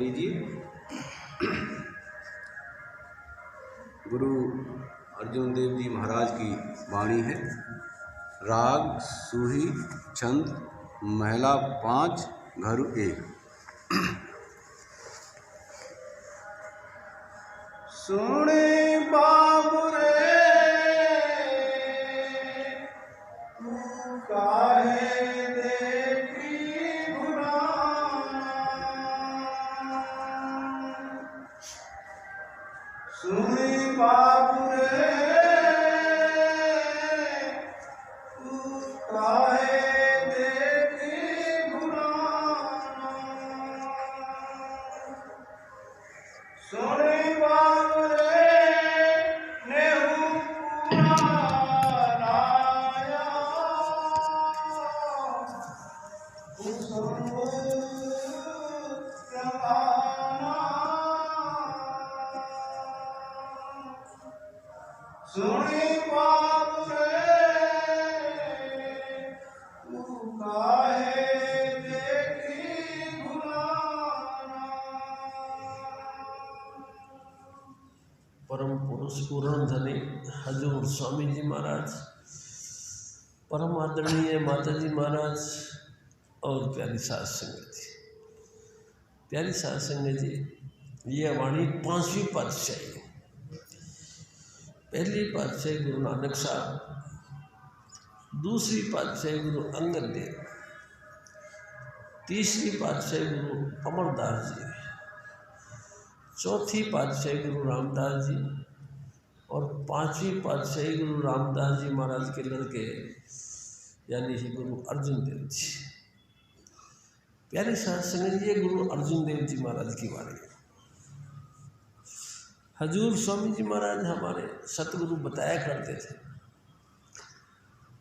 लीजिए। गुरु अर्जुन देव जी महाराज की वाणी है। राग सूही, छंद, महला 5, घरु 1। सुने बाबुरे तू काहे देखी भुलाना, सुने बाबुरे तू काहे देखी भुलाना, सुने बाबुरे नेहु पुराना सुनी बाबुरे तू काहे देखी भुलाना। परम पुरुष पूर्ण धनी हजूर स्वामी जी महाराज, परम आदरणीय माता जी महाराज और प्यारी साध संगत जी, प्यारी साध संगत जी, यह वाणी 5वीं पातशाही। पहली पातशाही गुरु नानक साहब, दूसरी पातशाही गुरु अंगद देव, तीसरी पातशाही गुरु अमरदास जी, चौथी पातशाही गुरु रामदास जी और 5वीं पातशाही गुरु रामदास जी महाराज के लड़के यानी कि गुरु अर्जुन देव जी। प्यारे साध संगत जी, ये गुरु अर्जुन देव जी महाराज की वाणी है। हजूर स्वामी जी महाराज हमारे सतगुरु बताया करते थे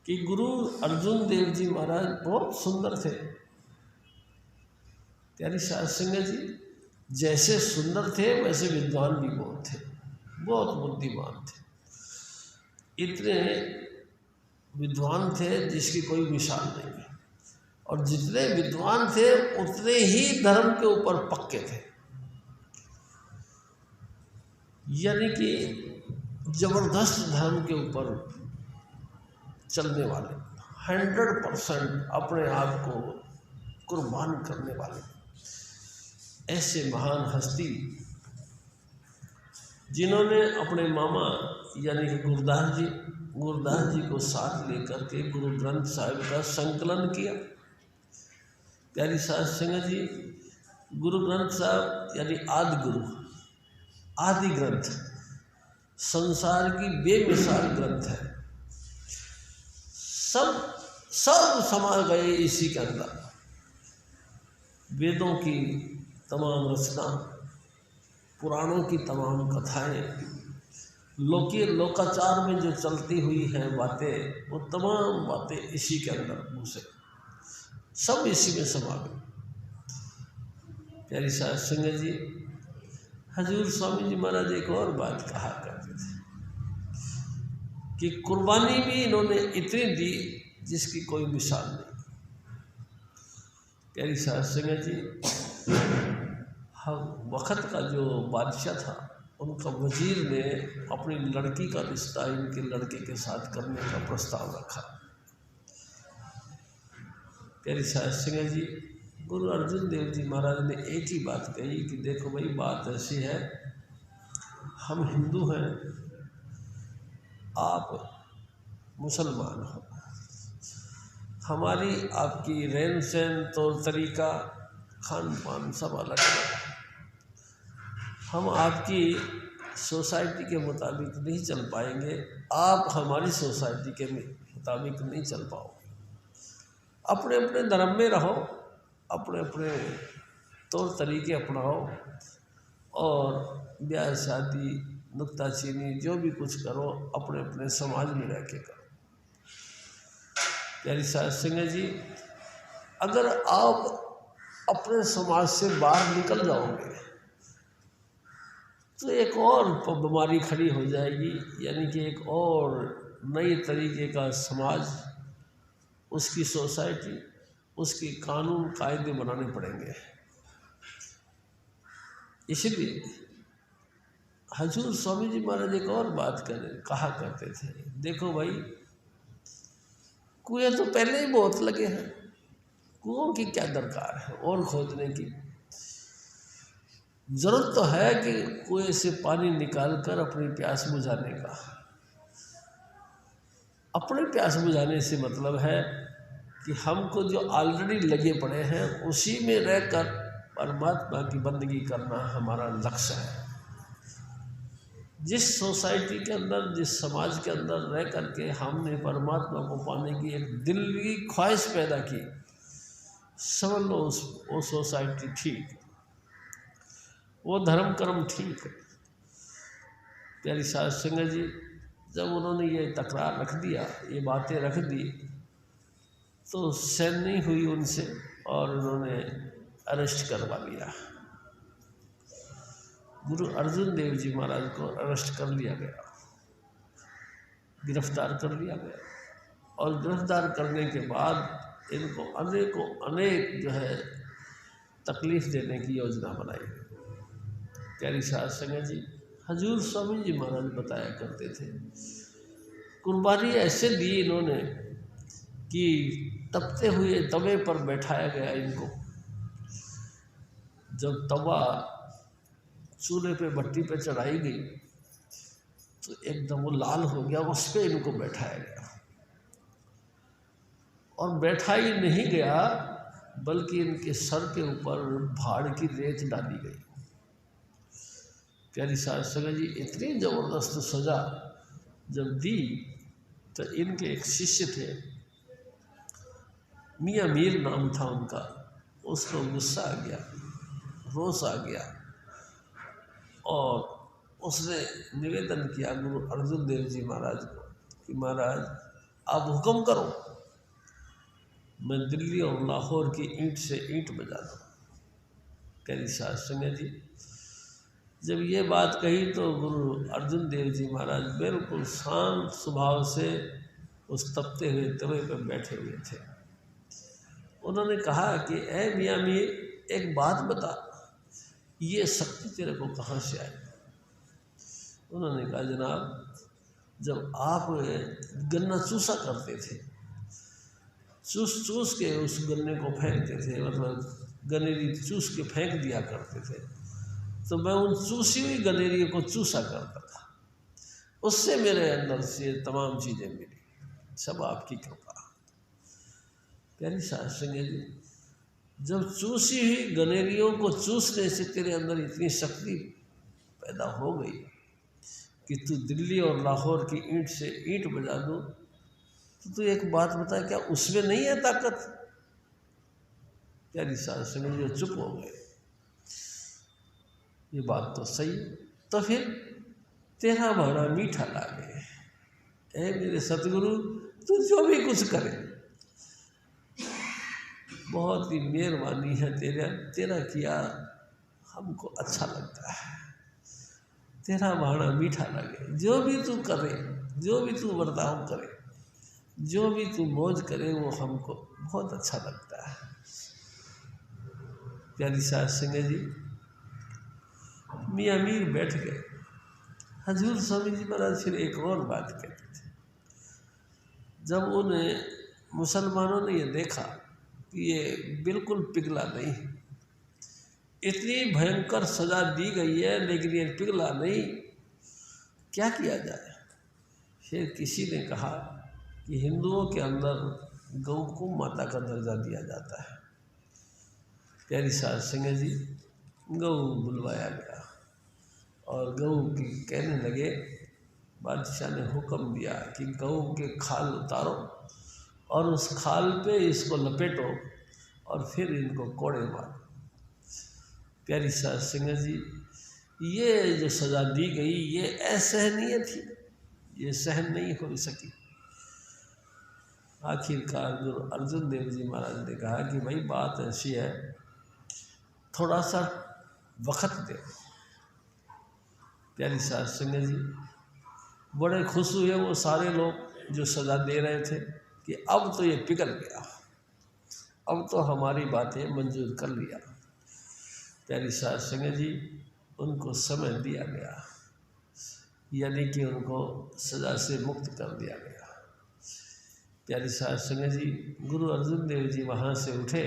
कि गुरु अर्जुन देव जी महाराज बहुत सुंदर थे। प्यारी साध संगत जी, जैसे सुंदर थे वैसे विद्वान भी बहुत थे, बहुत बुद्धिमान थे। इतने विद्वान थे जिसकी कोई मिसाल नहीं है, और जितने विद्वान थे उतने ही धर्म के ऊपर पक्के थे, यानी कि जबरदस्त धर्म के ऊपर चलने वाले, 100% अपने आप को कुर्बान करने वाले ऐसे महान हस्ती, जिन्होंने अपने मामा यानी कि गुरुदास जी को साथ लेकर के गुरु ग्रंथ साहिब का संकलन किया। प्यारी साध संगत जी, गुरु ग्रंथ साहब यानी आदि गुरु, आदि ग्रंथ, संसार की बेमिसाल ग्रंथ है। सब समा गए इसी के अंदर। वेदों की तमाम रचना, पुराणों की तमाम कथाएं, लोकाचार में जो चलती हुई हैं बातें, वो तमाम बातें इसी के अंदर घुसे, सब इसी में समा गए। प्यारी साध संगत जी, हजूर स्वामी जी महाराज एक और बात कहा करते थे कि कुर्बानी भी इन्होंने इतनी दी जिसकी कोई मिसाल नहीं। प्यारी साध संगत जी, वक़्त का जो बादशाह था, उनका वजीर ने अपनी लड़की का रिश्ता इनके लड़के के साथ करने का प्रस्ताव रखा। प्यारी साध संगत जी, गुरु अर्जुन देव जी महाराज ने एक ही बात कही कि देखो भाई, बात ऐसी है, हम हिंदू हैं, आप मुसलमान हो, हमारी आपकी रहन सहन, तौर तरीका, खान पान सब अलग अलग है। हम आपकी सोसाइटी के मुताबिक नहीं चल पाएंगे, आप हमारी सोसाइटी के मुताबिक नहीं चल पाओगे। अपने अपने धर्म में रहो, अपने अपने तौर तरीके अपनाओ, और ब्याह शादी, नुक्ताचीनी जो भी कुछ करो अपने अपने समाज में रह के करो। प्यारी साध संगत जी, अगर आप अपने समाज से बाहर निकल जाओगे तो एक और बीमारी खड़ी हो जाएगी, यानी कि एक और नई तरीके का समाज, उसकी सोसाइटी, उसके कानून कायदे बनाने पड़ेंगे। इसलिए हजूर स्वामी जी महाराज एक और बात कहा करते थे, देखो भाई कुएं तो पहले ही बहुत लगे हैं, कुओं की क्या दरकार है और खोदने की। जरूरत तो है कि कुएं से पानी निकाल कर अपनी प्यास बुझाने का। अपनी प्यास बुझाने से मतलब है कि हमको जो ऑलरेडी लगे पड़े हैं उसी में रहकर परमात्मा की बंदगी करना हमारा लक्ष्य है। जिस सोसाइटी के अंदर, जिस समाज के अंदर रह करके हमने परमात्मा को पाने की एक दिल की ख्वाहिश पैदा की, समझ लो वो सोसाइटी ठीक है, वो धर्म कर्म ठीक है। प्यारी साध संगत जी, जब उन्होंने ये तकरार रख दिया, ये बातें रख दी, तो सहन नहीं हुई उनसे और उन्होंने अरेस्ट करवा लिया। गुरु अर्जुन देव जी महाराज को अरेस्ट कर लिया गया, गिरफ्तार कर लिया गया। और गिरफ्तार करने के बाद इनको अनेक जो है तकलीफ देने की योजना बनाई। प्यारी साध संगत जी, हजूर स्वामी जी महाराज बताया करते थे, कुर्बानी ऐसे दी इन्होंने कि तपते हुए तवे पर बैठाया गया इनको। जब तवा चूल्हे पे भट्टी पे चढ़ाई गई तो एकदम वो लाल हो गया, उस पर इनको बैठाया गया। और बैठा ही नहीं गया बल्कि इनके सर के ऊपर भाड़ की रेत डाली गई। प्यारी साध संगत जी, इतनी ज़बरदस्त सज़ा जब दी तो इनके एक शिष्य थे, मियाँ मीर नाम था उनका, उसको गुस्सा आ गया, रोष आ गया और उसने निवेदन किया गुरु अर्जुन देव जी महाराज को कि महाराज आप हुक्म करो, मैं दिल्ली और लाहौर की ईंट से ईंट बजा दूँ। प्यारी साध संगत जी, जब ये बात कही तो गुरु अर्जुन देव जी महाराज बिल्कुल शांत स्वभाव से उस तपते हुए तवे पर बैठे हुए थे। उन्होंने कहा कि ए मियाँ मीर, एक बात बता, ये शक्ति तेरे को कहाँ से आई? उन्होंने कहा जनाब, जब आप गन्ना चूसा करते थे, चूस के उस गन्ने को फेंकते थे, मतलब गनेरी चूस के फेंक दिया करते थे, तो मैं उन चूसी हुई गनेरी को चूसा करता था, उससे मेरे अंदर से तमाम चीज़ें मिली, सब आपकी कृपा। प्यारी साध संगत जी, जब चूसी हुई गनेरियों को चूसने से तेरे अंदर इतनी शक्ति पैदा हो गई कि तू दिल्ली और लाहौर की ईंट से ईंट बजा दो, तो तू एक बात बता, क्या उसमें नहीं है ताकत? प्यारी साध संगत जी चुप हो गए। ये बात तो सही, तो फिर तेरा भाड़ा मीठा लागे। ऐ मेरे सतगुरु, तू जो भी कुछ करे, बहुत ही मेहरबानी है तेरा किया हमको अच्छा लगता है, तेरा भाड़ा मीठा लगे। जो भी तू करे, जो भी तू बर्ताव करे, जो भी तू मौज करे, वो हमको बहुत अच्छा लगता है। प्यारी साध संगत जी, मियाँ मीर बैठ गए। हजूर स्वामी जी महाराज फिर एक और बात कहते थे, जब उन्हें मुसलमानों ने ये देखा कि ये बिल्कुल पिघला नहीं, इतनी भयंकर सज़ा दी गई है लेकिन ये पिघला नहीं, क्या किया जाए? फिर किसी ने कहा कि हिंदुओं के अंदर गौ को माता का दर्जा दिया जाता है। प्यारी साध संगत जी, गौ बुलवाया गया और गौ की कहने लगे, बादशाह ने हुक्म दिया कि गौ के खाल उतारो और उस खाल पे इसको लपेटो और फिर इनको कोड़े मारो। प्यारी साध संगत जी, ये जो सज़ा दी गई ये असहनीय थी, ये सहन नहीं हो सकी। आखिरकार गुरु अर्जुन देव जी महाराज ने कहा कि भाई बात ऐसी है, थोड़ा सा वक्त दे। प्यारी साध संगत जी, बड़े खुश हुए वो सारे लोग जो सज़ा दे रहे थे कि अब तो ये पिघल गया, अब तो हमारी बातें मंजूर कर लिया। प्यारी साध संगत जी, उनको समय दिया गया, यानी कि उनको सज़ा से मुक्त कर दिया गया। प्यारी साध संगत जी, गुरु अर्जुन देव जी वहाँ से उठे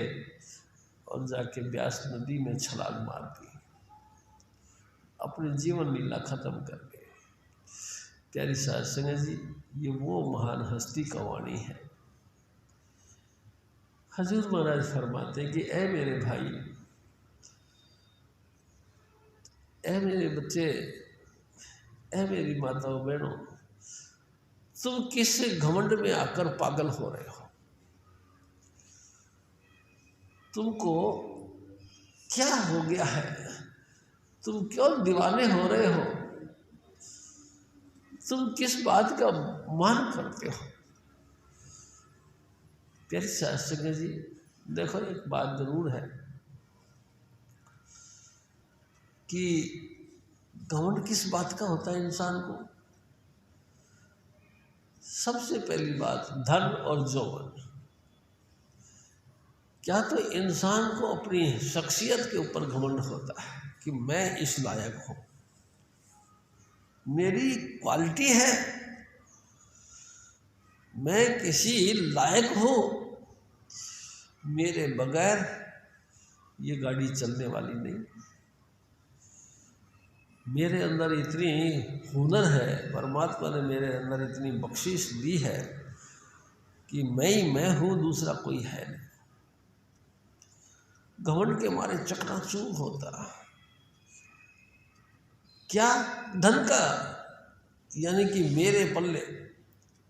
और जाके व्यास नदी में छलांग मार दी, अपनी जीवन लीला खत्म कर गए। प्यारी साध संगत जी, ये वो महान हस्ती का वाणी है। हजूर महाराज फरमाते हैं कि ऐ मेरे भाई, ऐ मेरे बच्चे, ऐ मेरी माताओं बहनों, तुम किस घमंड में आकर पागल हो रहे हो? तुमको क्या हो गया है? तुम क्यों दीवाने हो रहे हो? तुम किस बात का मान करते हो? प्यारी साध संगत जी, देखो एक बात जरूर है कि घमंड किस बात का होता है इंसान को। सबसे पहली बात, धन और यौवन। क्या तो इंसान को अपनी शख्सियत के ऊपर घमंड होता है कि मैं इस लायक हूँ, मेरी क्वालिटी है, मैं किसी लायक हूँ, मेरे बगैर ये गाड़ी चलने वाली नहीं, मेरे अंदर इतनी हुनर है, परमात्मा ने मेरे अंदर इतनी बख्शिश दी है कि मैं ही मैं हूँ, दूसरा कोई है नहीं। घमंड के मारे चकनाचूर होता। क्या? धन का, यानी कि मेरे पल्ले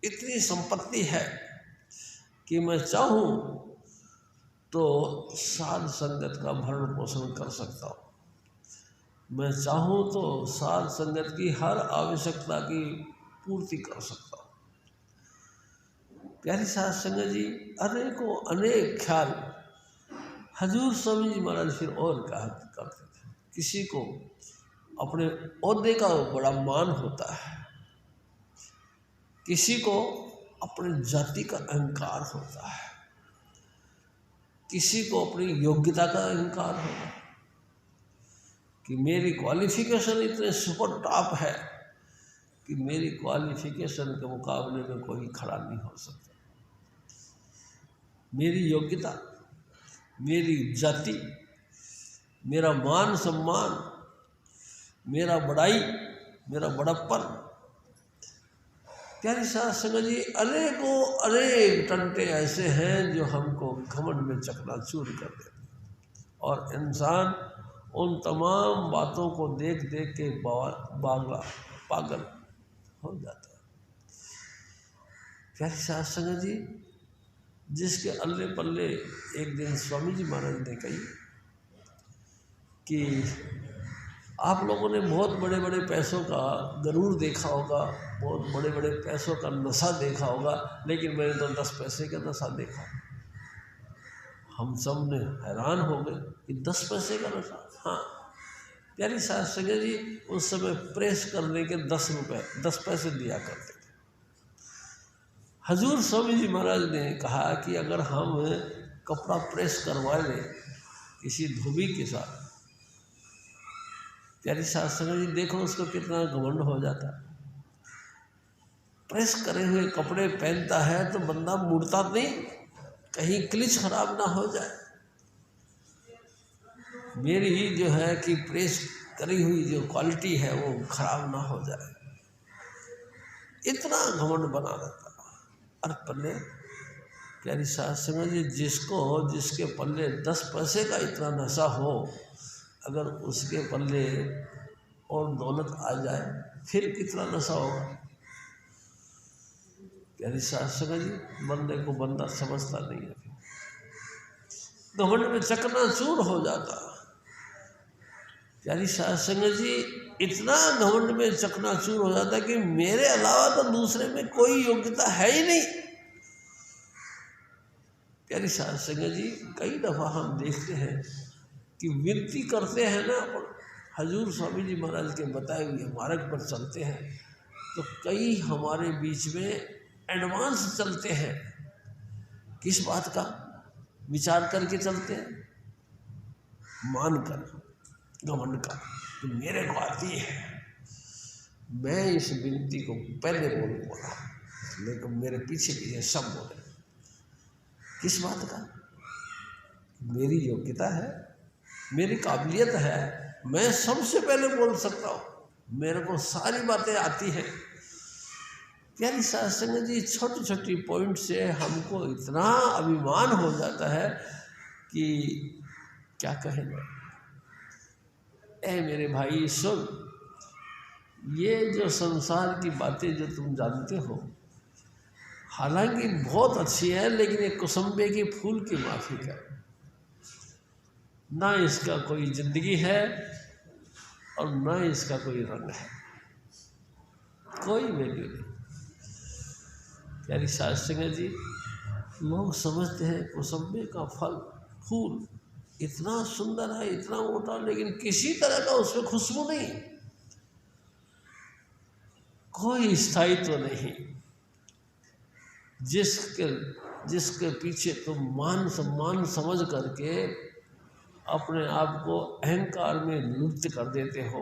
इतनी संपत्ति है कि मैं चाहूँ तो साध संगत का भरण पोषण कर सकता हूँ, मैं चाहूँ तो साध संगत की हर आवश्यकता की पूर्ति कर सकता हूँ। प्यारी साध संगत जी, अनेकों अनेक ख्याल हजूर स्वामी जी महाराज फिर और कहा करते थे। किसी को अपने ओहदे का बड़ा मान होता है, किसी को अपनी जाति का अहंकार होता है, किसी को अपनी योग्यता का अहंकार होता है कि मेरी क्वालिफिकेशन इतने सुपर टॉप है कि मेरी क्वालिफिकेशन के मुकाबले में कोई खड़ा नहीं हो सकता। मेरी योग्यता, मेरी जाति, मेरा मान सम्मान, मेरा बड़ाई, मेरा बड़प्पन। प्यारी साध संगत जी, अनेकों अनेक टंटे ऐसे हैं जो हमको घमंड में चकनाचूर कर देते, और इंसान उन तमाम बातों को देख देख के पागल हो जाता है। प्यारी साध संगत जी, जिसके अल्ले पल्ले एक दिन स्वामी जी महाराज ने कही कि आप लोगों ने बहुत बड़े बड़े पैसों का गरूर देखा होगा, बहुत बड़े बड़े पैसों का नशा देखा होगा, लेकिन मैंने तो 10 पैसे का नशा देखा। हम सब ने हैरान हो गए कि 10 पैसे का नशा। हाँ प्यारी साध संगत जी, उस समय प्रेस करने के 10 रुपये 10 पैसे दिया करते थे। हजूर स्वामी जी महाराज ने कहा कि अगर हम कपड़ा प्रेस करवा लें किसी धोबी के साथ, प्यारी साध संगत जी देखो उसको कितना घमंड हो जाता है। प्रेस करे हुए कपड़े पहनता है तो बंदा मुड़ता नहीं, कहीं क्लिच खराब ना हो जाए। मेरी जो है कि प्रेस करी हुई जो क्वालिटी है वो खराब ना हो जाए, इतना घमंड बना रहता। और पल्ले प्यारी साध संगत जी, जिसके पल्ले 10 पैसे का इतना नशा हो, अगर उसके पल्ले और दौलत आ जाए फिर कितना नशा होगा। प्यारी साध संगत जी, बंदे को बंदा समझता नहीं है, घमंड में चकनाचूर हो जाता। प्यारी साध संगत जी, इतना घमंड में चकनाचूर हो जाता कि मेरे अलावा तो दूसरे में कोई योग्यता है ही नहीं। प्यारी साध संगत जी, कई दफ़ा हम देखते हैं कि विनती करते हैं ना, हजूर स्वामी जी महाराज के बताए हुए मार्ग पर चलते हैं तो कई हमारे बीच में एडवांस चलते हैं। किस बात का विचार करके चलते हैं? मान कर, घमंड का कि मेरे को आती है। मैं इस विनती को पहले बोलूँगा, लेकिन मेरे पीछे पीछे सब बोले। किस बात का? मेरी योग्यता है, मेरी काबिलियत है, मैं सबसे पहले बोल सकता हूँ, मेरे को सारी बातें आती हैं। प्यारी साध संगत जी, छोटी छोटी पॉइंट से हमको इतना अभिमान हो जाता है कि क्या कहेंगे। ए मेरे भाई सुन, ये जो संसार की बातें जो तुम जानते हो, हालांकि बहुत अच्छी है, लेकिन एक कुसुम्बे के फूल की माफिक है। ना इसका कोई जिंदगी है और ना इसका कोई रंग है, कोई वैल्यू नहीं। प्यारी साध संगत जी, लोग समझते हैं कुसुम्बे का फल फूल इतना सुंदर है, इतना मोटा, लेकिन किसी तरह का उसमें खुशबू नहीं, कोई स्थायित्व नहीं। जिसके पीछे तुम मान सम्मान समझ करके अपने आप को अहंकार में लुप्त कर देते हो,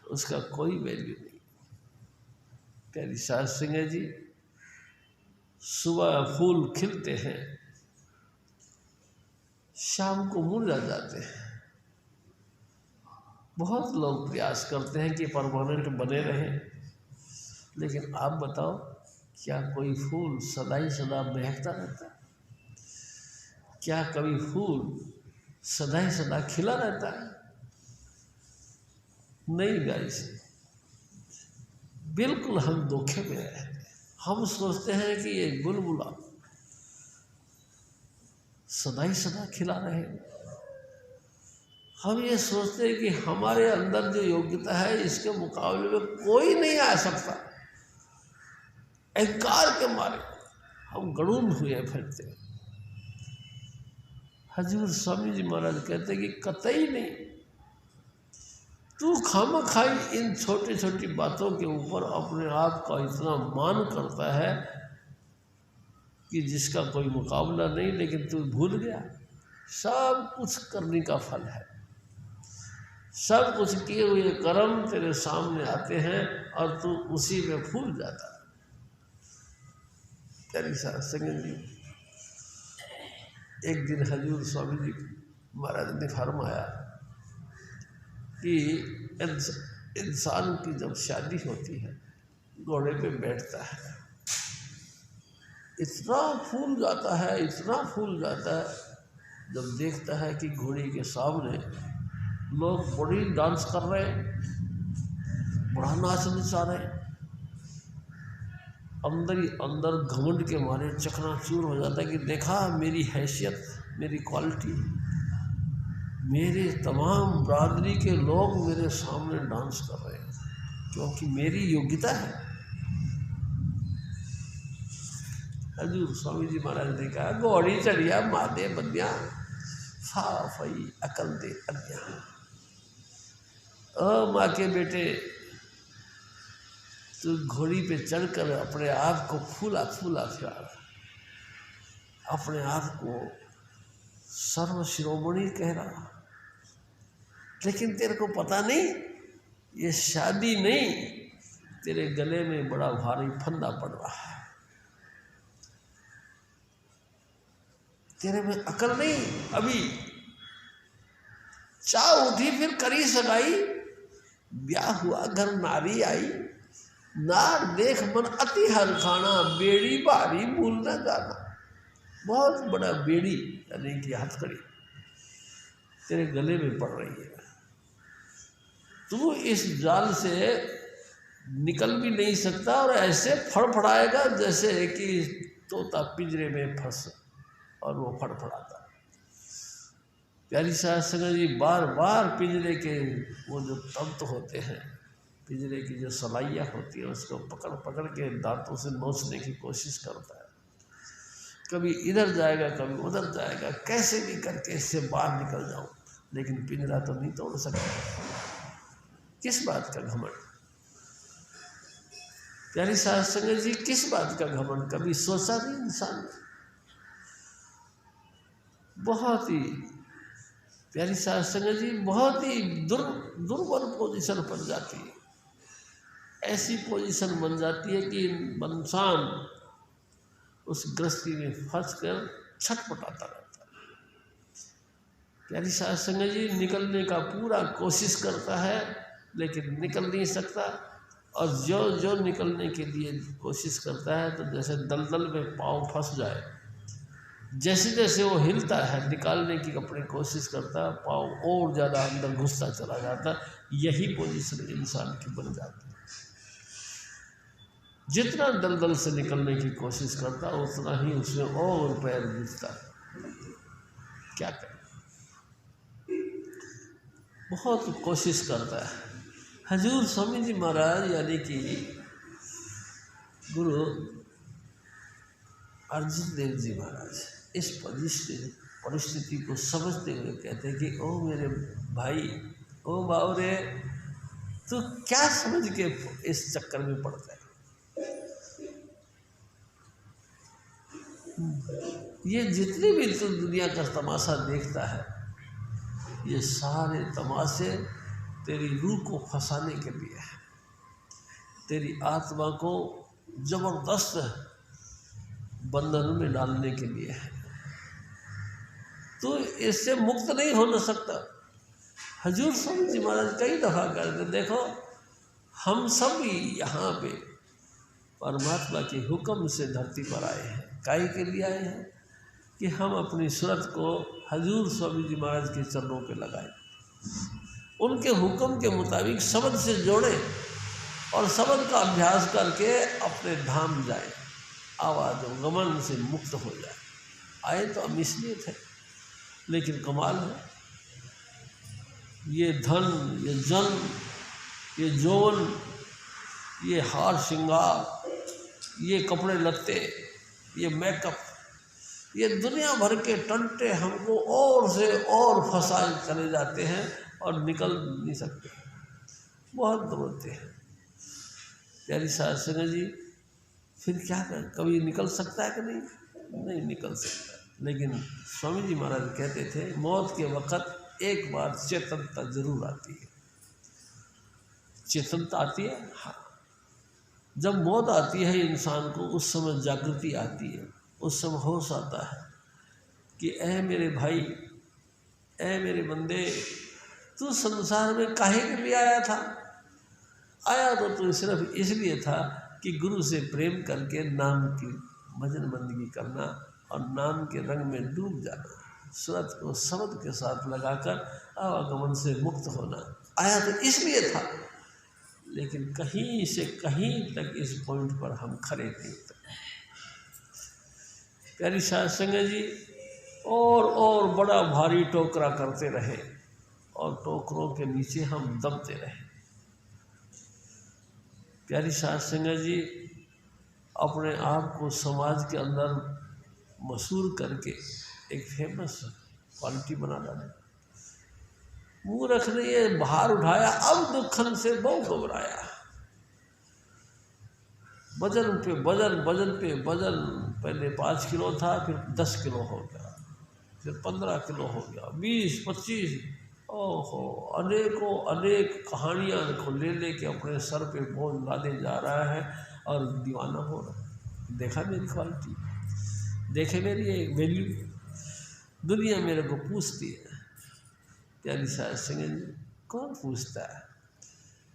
उसका कोई वैल्यू नहीं। प्यारी साध संगत जी, सुबह फूल खिलते हैं, शाम को मुरझा जाते हैं। बहुत लोग प्रयास करते हैं कि परमानेंट बने रहें, लेकिन आप बताओ, क्या कोई फूल सदा ही सदा महकता रहता है? क्या कभी फूल सदा ही सदा खिला रहता है? नहीं गाइस, बिल्कुल हम धोखे में हैं। हम सोचते हैं कि ये बुलबुला सदा ही सदा खिला रहे। हम ये सोचते हैं कि हमारे अंदर जो योग्यता है, इसके मुकाबले में कोई नहीं आ सकता। अहंकार के मारे हम गड़ून हुए फिरते। हजूर स्वामी जी महाराज कहते कि कतई नहीं, तू खामखाई इन छोटी छोटी बातों के ऊपर अपने आप का इतना मान करता है कि जिसका कोई मुकाबला नहीं, लेकिन तू भूल गया सब कुछ करने का फल है। सब कुछ किए हुए कर्म तेरे सामने आते हैं और तू उसी में फूल जाता है। प्यारी साध संगत जी, एक दिन हजूर स्वामी जी महाराज ने फरमाया कि इंसान की जब शादी होती है, घोड़े पे बैठता है, इतना फूल जाता है, इतना फूल जाता है, जब देखता है कि घोड़ी के सामने लोग बड़ी डांस कर रहे हैं, बड़ा नाच नचा रहे हैं, अंदर ही अंदर घमंड के मारे चकनाचूर हो जाता है कि देखा मेरी हैसियत, मेरी क्वालिटी, मेरे तमाम बरादरी के लोग मेरे सामने डांस कर रहे हैं क्योंकि मेरी योग्यता है। हजूर स्वामी जी महाराज ने कहा, घोड़ी चढ़िया मादे बदिया फाफई अकल दे अज्ञा। माँ के बेटे, तो घोड़ी पे चढ़कर अपने आप को फूला फूला फिरा, अपने आप को सर्व शिरोमणि कह रहा, लेकिन तेरे को पता नहीं ये शादी नहीं, तेरे गले में बड़ा भारी फंदा पड़ रहा है, तेरे में अकल नहीं। अभी चाह उठी फिर करी सगाई, ब्याह हुआ घर नारी आई, नार देख मन अति हर खाना, बेड़ी भारी भूल न जाना। बहुत बड़ा बेड़ी यानी कि हथकड़ी तेरे गले में पड़ रही है, तू इस जाल से निकल भी नहीं सकता और ऐसे फड़फड़ाएगा जैसे कि तोता पिंजरे में फंस और वो फड़फड़ाता। प्यारी साध संगत जी, बार बार पिंजरे के वो जो तंतु होते हैं, पिंजरे की जो सलाइयाँ होती है, उसको पकड़ पकड़ के दांतों से नोचने की कोशिश करता है। कभी इधर जाएगा, कभी उधर जाएगा, कैसे भी करके इससे बाहर निकल जाऊं, लेकिन पिंजरा तो नहीं तोड़ सकता। किस बात का घमंड? प्यारी साध संगत जी, किस बात का घमंड? कभी सोचा नहीं इंसान ने? बहुत ही प्यारी साध संगत जी बहुत ही दुर्बल पोजीशन बन जाती है। ऐसी पोजीशन बन जाती है कि इंसान उस गृहस्थी में फंस कर छटपटाता रहता है। प्यारी साध संगत जी निकलने का पूरा कोशिश करता है लेकिन निकल नहीं सकता, और जो निकलने के लिए कोशिश करता है तो जैसे दलदल में पाँव फंस जाए, जैसे जैसे वो हिलता है निकालने की अपनी कोशिश करता है, पाँव और ज़्यादा अंदर घुसता चला जाता। यही पोजीशन इंसान की बन जाती है। जितना दलदल से निकलने की कोशिश करता उतना ही उसमें और पैर घुसता है। क्या करें, बहुत कोशिश करता है। हजूर स्वामी जी महाराज यानी कि गुरु अर्जुन देव जी महाराज इस परिस्थिति को समझते हुए कहते हैं कि ओ मेरे भाई, ओ बावरे, तू क्या समझ के इस चक्कर में पड़ता है? ये जितने भी तू दुनिया का तमाशा देखता है, ये सारे तमाशे तेरी रूह को फंसाने के लिए है, तेरी आत्मा को जबरदस्त बंधन में डालने के लिए है। तो इससे मुक्त नहीं हो न सकता। हजूर स्वामी जी महाराज कई दफ़ा कहते, देखो हम सब यहाँ पे परमात्मा के हुक्म से धरती पर आए हैं। काहे के लिए आए हैं? कि हम अपनी सूरत को हजूर स्वामी जी महाराज के चरणों पे लगाएं, उनके हुक्म के मुताबिक शब्द से जोड़ें और शब्द का अभ्यास करके अपने धाम जाए, आवाज़ गमन से मुक्त हो जाए। आए तो हम इसलिए थे, लेकिन कमाल है, ये धन, ये जन, ये जौवन, ये हार श्रृंगार, ये कपड़े लत्ते, ये मेकअप, ये दुनिया भर के टंटे हमको और से और फंसाए चले जाते हैं और निकल नहीं सकते। बहुत दौड़ते हैं। प्यारी साध संगत जी, फिर क्या कर, कभी निकल सकता है कि नहीं निकल सकता। लेकिन स्वामी जी महाराज कहते थे, मौत के वक़्त एक बार चेतनता जरूर आती है। चेतनता आती है, हाँ। जब मौत आती है इंसान को, उस समय जागृति आती है, उस समय होश आता है कि ऐ मेरे भाई, ऐ मेरे बंदे, तू संसार में काहे के लिए आया था? आया तो तू सिर्फ इसलिए था कि गुरु से प्रेम करके नाम की भजन बंदगी करना और नाम के रंग में डूब जाना, सूरत को शब्द के साथ लगाकर आवागमन से मुक्त होना। आया तो इसलिए था, लेकिन कहीं से कहीं तक इस पॉइंट पर हम खड़े नहीं थे। प्यारी साध संगत जी, और बड़ा भारी टोकरा करते रहे और टोकरों के नीचे हम दबते रहे। प्यारी साध संगत जी, अपने आप को समाज के अंदर मशहूर करके एक फेमस क्वालिटी बना डाले। मूर्ख ने ये भार उठाया, अब दुखन से बहुत घबराया। वजन पे वजन, पहले 5 किलो था, फिर 10 किलो हो गया, फिर 15 किलो हो गया, 20, 25। ओहो, अनेक कहानियाँ को ले के अपने सर पे बोझ लादे जा रहा है और दीवाना हो रहा है। देखा मेरी क्वालिटी, देखे मेरी एक वैल्यू, दुनिया मेरे को पूछती है। प्यारी साध संगत जी, कौन पूछता है?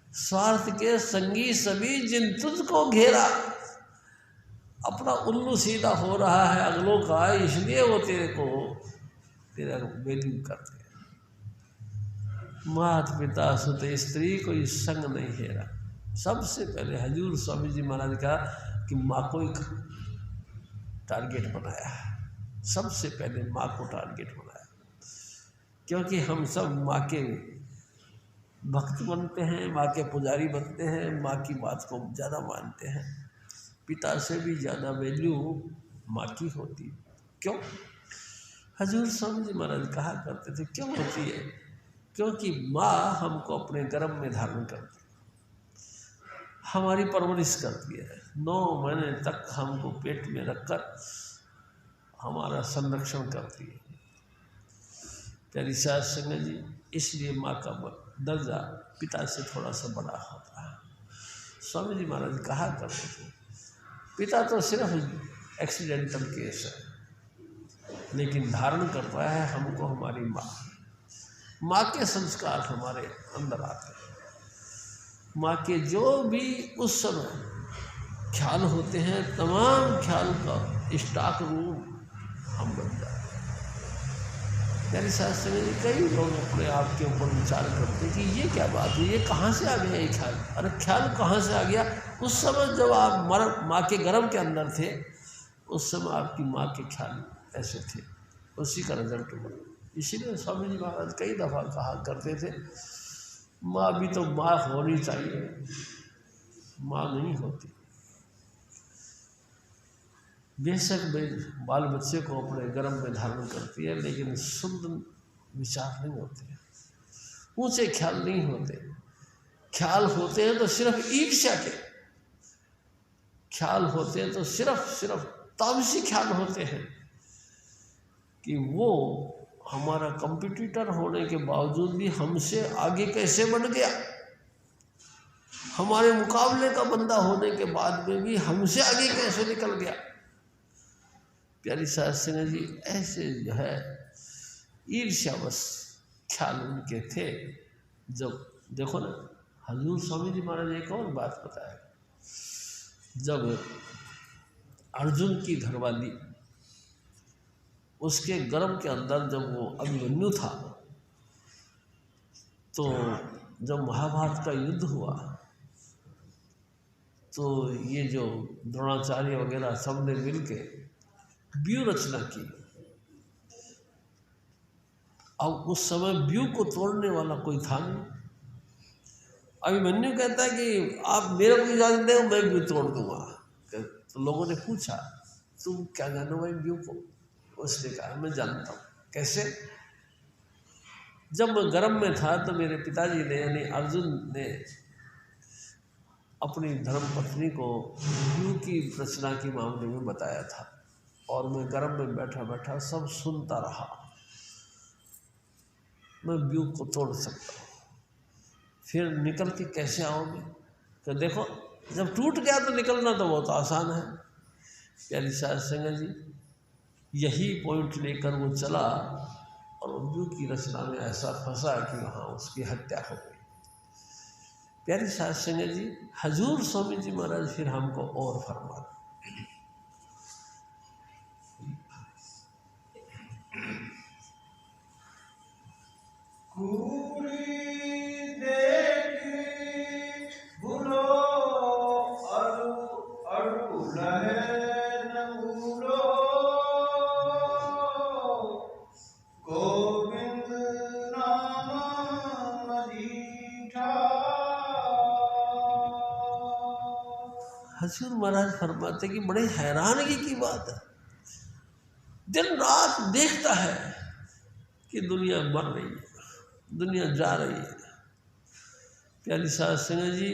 स्वार्थ के संगी सभी जिन तुझको घेरा, अपना उल्लू सीधा हो रहा है अगलों का, इसलिए वो तेरा वैल्यू करते हैं। माता पिता सुत स्त्री कोई संग नहीं हेरा। सबसे पहले हजूर स्वामी जी महाराज का कि माँ को एक टारगेट बनाया, सबसे पहले माँ को टारगेट बनाया, क्योंकि हम सब माँ के भक्त बनते हैं, माँ के पुजारी बनते हैं, माँ की बात को ज़्यादा मानते हैं। पिता से भी ज़्यादा वैल्यू माँ की होती। क्यों? हजूर स्वामी जी महाराज कहा करते थे, क्यों होती है? क्योंकि माँ हमको अपने गर्भ में धारण करती है, हमारी परवरिश करती है, 9 महीने तक हमको पेट में रखकर हमारा संरक्षण करती है। प्यारी सास संगत जी, इसलिए माँ का दर्जा पिता से थोड़ा सा बड़ा होता है। स्वामी जी महाराज कहा करते थे, पिता तो सिर्फ एक्सीडेंटल केस है, लेकिन धारण करता है हमको हमारी माँ। माँ के संस्कार हमारे अंदर आते हैं। माँ के जो भी उस समय ख्याल होते हैं, तमाम ख्याल का स्टॉक रूम हम बन जाते हैं। मेरे साथ समय कई लोग अपने आप के ऊपर विचार करते हैं कि ये क्या बात है, ये कहाँ से आ गया ये ख्याल। अरे ख्याल कहाँ से आ गया? उस समय जब आप माँ के गर्भ के अंदर थे, उस समय आपकी माँ के ख्याल ऐसे थे, उसी का रिजल्ट बना। इसीलिए स्वामी जी महाराज कई दफ़ा कहा करते थे, माँ भी तो माँ होनी चाहिए, माँ नहीं होती। बेशक बाल बच्चे को अपने गर्भ में धारण करती है, लेकिन शुद्ध विचार नहीं होते, ऊंचे ख्याल नहीं होते। ख्याल होते हैं तो सिर्फ ईर्ष्या के ख्याल होते हैं, तो सिर्फ तामसी ख्याल होते हैं कि वो हमारा कंपटीटर होने के बावजूद भी हमसे आगे कैसे बढ़ गया, हमारे मुकाबले का बंदा होने के बाद में भी हमसे आगे कैसे निकल गया। प्यारी सास संगत जी, ऐसे जो है ईर्ष्यावश ख्याल उनके थे। जब देखो ना, हजूर स्वामी जी महाराज एक और बात बताया, जब अर्जुन की घरवाली उसके गर्भ के अंदर जब वो अभिमन्यु था, तो जब महाभारत का युद्ध हुआ तो ये जो द्रोणाचार्य वगैरह सब ने मिल के व्यू रचना की। अब उस समय व्यू को तोड़ने वाला कोई था नहीं। अभिमन्यु कहता है कि आप मेरे को इजाजत दे, मैं व्यू तोड़ दूंगा। तो लोगों ने पूछा, तुम क्या जानो भाई व्यू को? उसने कहा, मैं जानता हूँ। कैसे? जब मैं गर्भ में था तो मेरे पिताजी ने यानी अर्जुन ने अपनी धर्मपत्नी को व्यू की रचना के मामले में बताया था, और मैं गर्भ में बैठा बैठा सब सुनता रहा। मैं व्यू को तोड़ सकता हूँ, फिर निकल के कैसे आओगे? तो देखो, जब टूट गया तो निकलना तो बहुत आसान है। प्यारी सास संगत जी, यही पॉइंट लेकर वो चला और व्यू की रचना में ऐसा फंसा कि वहाँ उसकी हत्या हो गई। प्यारी सास संगत जी, हजूर स्वामी जी महाराज फिर हमको और फरमा, हजूर महाराज फरमाते कि बड़े हैरानगी की बात है, दिन रात देखता है कि दुनिया मर रही है, दुनिया जा रही है। प्यारी सास संगत जी,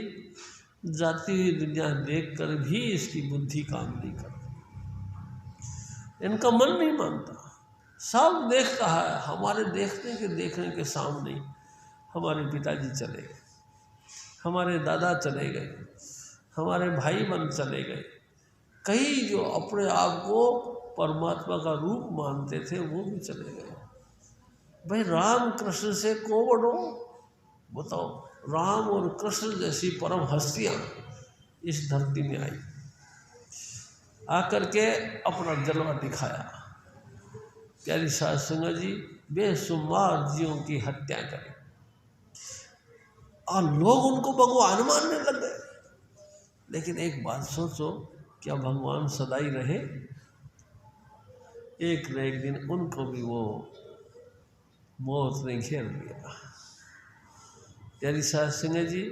जाती हुई दुनिया देखकर भी इसकी बुद्धि काम नहीं करती, इनका मन नहीं मानता। सब देखता है, हमारे देखने के सामने हमारे पिताजी चले गए, हमारे दादा चले गए, हमारे भाई बहन चले गए, कई जो अपने आप को परमात्मा का रूप मानते थे वो भी चले गए। भाई राम कृष्ण से को बड़ो? बताओ, राम और कृष्ण जैसी परम हस्तियाँ इस धरती में आई, आकर के अपना जलवा दिखाया। प्यारी सास संगत जी, बेशुमार जीवों की हत्या करें और लोग उनको भगवान मानने लग गए। लेकिन एक बात सोचो, क्या भगवान सदाई रहे? एक न एक दिन उनको भी वो मौत ने घेर लिया। प्यारी सास संगत जी,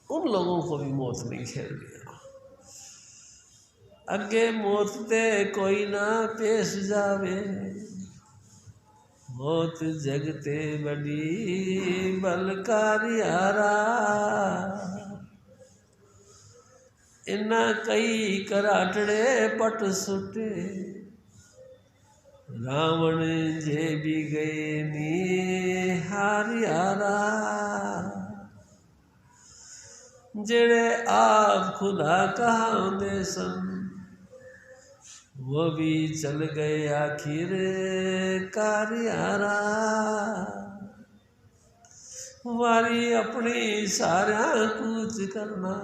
उन लोगों को भी मौत ने घेर लिया। अगे मौत ते कोई ना पेश जावे, मौत जगते बड़ी बलकारियारा, इन्ना कई कराटड़े पट सुटे, रावण जे भी गए निहारियारा, जेड़े आप खुदा कहांदे सन वो भी चल गए आखिर कारियारा। वारी अपनी सारा कुछ करना,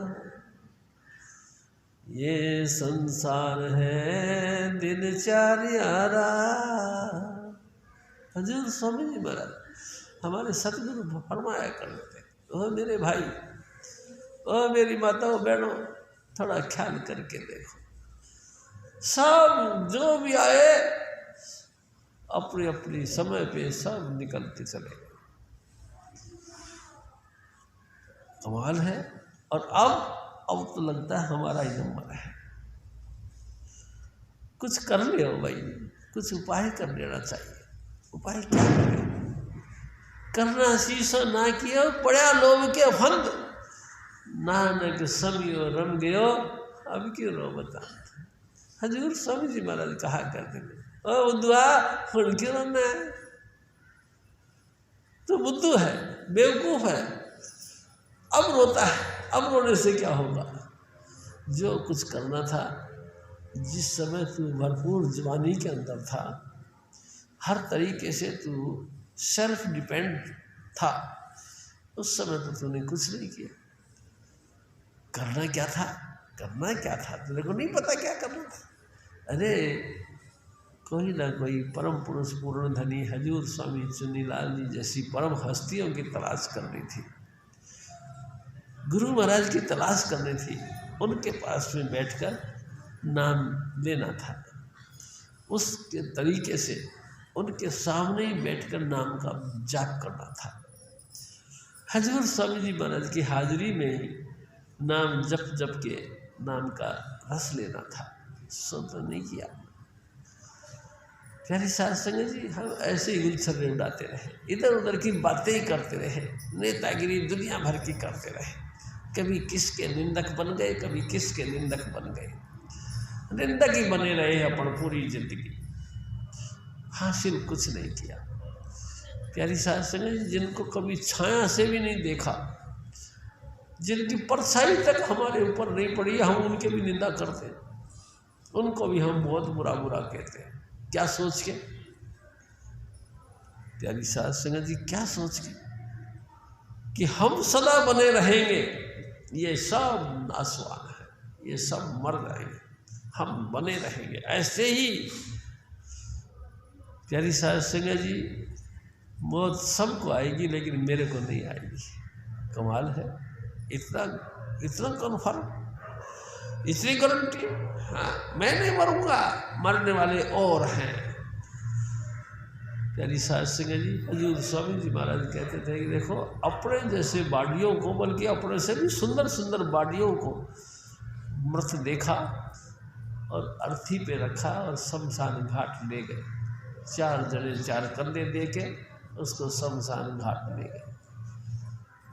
ये संसार है दिनचर्यारा। हजूर स्वामी जी महाराज हमारे सतगुरु फरमाया करते थे, ओ मेरे भाई, ओ मेरी माताओं बहनों, थोड़ा ख्याल करके देखो, सब जो भी आए अपने अपने समय पे सब निकलते चले। कमाल है। और अब तो लगता है हमारा ही नंबर है। कुछ कर ले भाई, कुछ उपाय कर लेना चाहिए। उपाय क्या करें? करना शीशा ना कियो पड़ा लोभ के फंद, नानक समियो रम गयो अब क्यों रो बता। हजूर स्वामी जी महाराज कहा करते थे, ओ बुद्धुआ फुल क्यों रोना है? तो बुद्धू है, बेवकूफ़ है, अब रोता है, अब रोने से क्या होगा? जो कुछ करना था, जिस समय तू भरपूर जवानी के अंदर था, हर तरीके से तू सेल्फ डिपेंड था, उस समय तो तूने कुछ नहीं किया। करना क्या था? करना क्या था? तेरे को नहीं पता क्या करना था? अरे कोई ना कोई परम पुरुष पूर्ण धनी हजूर स्वामी चुन्नीलाल जी जैसी परम हस्तियों की तलाश करनी थी, गुरु महाराज की तलाश करनी थी, उनके पास में बैठकर नाम लेना था। उसके तरीके से उनके सामने ही बैठकर नाम का जाप करना था। हजूर स्वामी जी महाराज की हाजिरी में ही नाम जप जप के नाम का रस लेना था। सो तो नहीं किया। प्यारी साध संगत जी, हम ऐसे ही गुलछर्रे उड़ाते रहे, इधर उधर की बातें ही करते रहे, नेतागिरी दुनिया भर की करते रहे। कभी किसके निंदक बन गए, कभी किसके निंदक बन गए, निंदक ही बने रहे अपन पूरी जिंदगी, हासिल कुछ नहीं किया। प्यारी साध संगत जी, जिनको कभी छाया से भी नहीं देखा, जिनकी परछाई तक हमारे ऊपर नहीं पड़ी, हम उनके भी निंदा करते, उनको भी हम बहुत बुरा बुरा कहते हैं। क्या सोच के? प्यारी साध संगत जी, क्या सोच के कि हम सदा बने रहेंगे, ये सब नासवान है, ये सब मर जाएंगे, हम बने रहेंगे ऐसे ही। प्यारी साध संगत जी, मौत सबको आएगी लेकिन मेरे को नहीं आएगी। कमाल है। इतना कन्फर्म, इतनी गारंटी। हाँ, मैं नहीं मरूंगा, मरने वाले और हैं। प्यारी साध संगत जी, हजूर स्वामी जी महाराज कहते थे कि देखो, अपने जैसे बाडियों को, बल्कि अपने से भी सुंदर सुंदर बाडियों को मृत देखा और अर्थी पे रखा और शमशान घाट ले गए। 4 जने 4 कंधे दे के उसको शमशान घाट ले गए।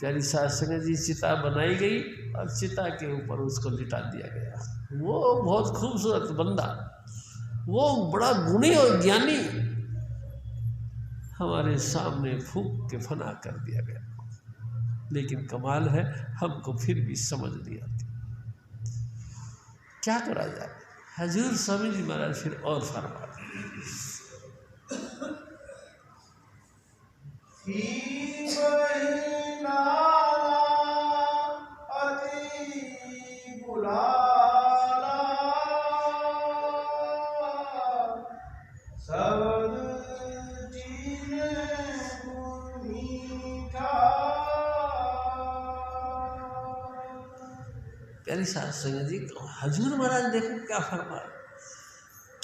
प्यारी साध संगत जी, चिता बनाई गई और चिता के ऊपर उसको लिटा दिया गया। वो बहुत खूबसूरत बंदा, वो बड़ा गुणी और ज्ञानी हमारे सामने फूंक के फना कर दिया गया। लेकिन कमाल है, हमको फिर भी समझ नहीं आती, क्या करा जाए। हजूर स्वामी जी महाराज फिर और फरमा प्यारी साध संगत जी, हजूर महाराज देखो क्या फरमा।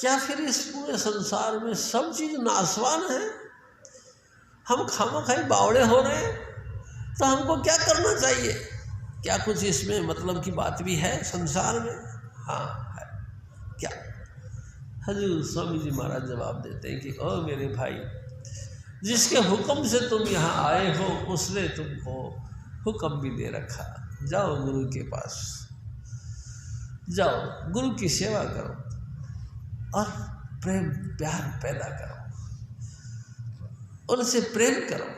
क्या फिर इस पूरे संसार में सब चीज़ नासवान है? हम खामखाई बावड़े हो रहे हैं, तो हमको क्या करना चाहिए? क्या कुछ इसमें मतलब की बात भी है संसार में? हाँ है। क्या? हजूर स्वामी जी महाराज जवाब देते हैं कि ओ मेरे भाई, जिसके हुक्म से तुम यहाँ आए हो उसने तुमको हुक्म भी दे रखा, जाओ गुरु के पास, जाओ गुरु की सेवा करो और प्रेम प्यार पैदा करो, उनसे प्रेम करो।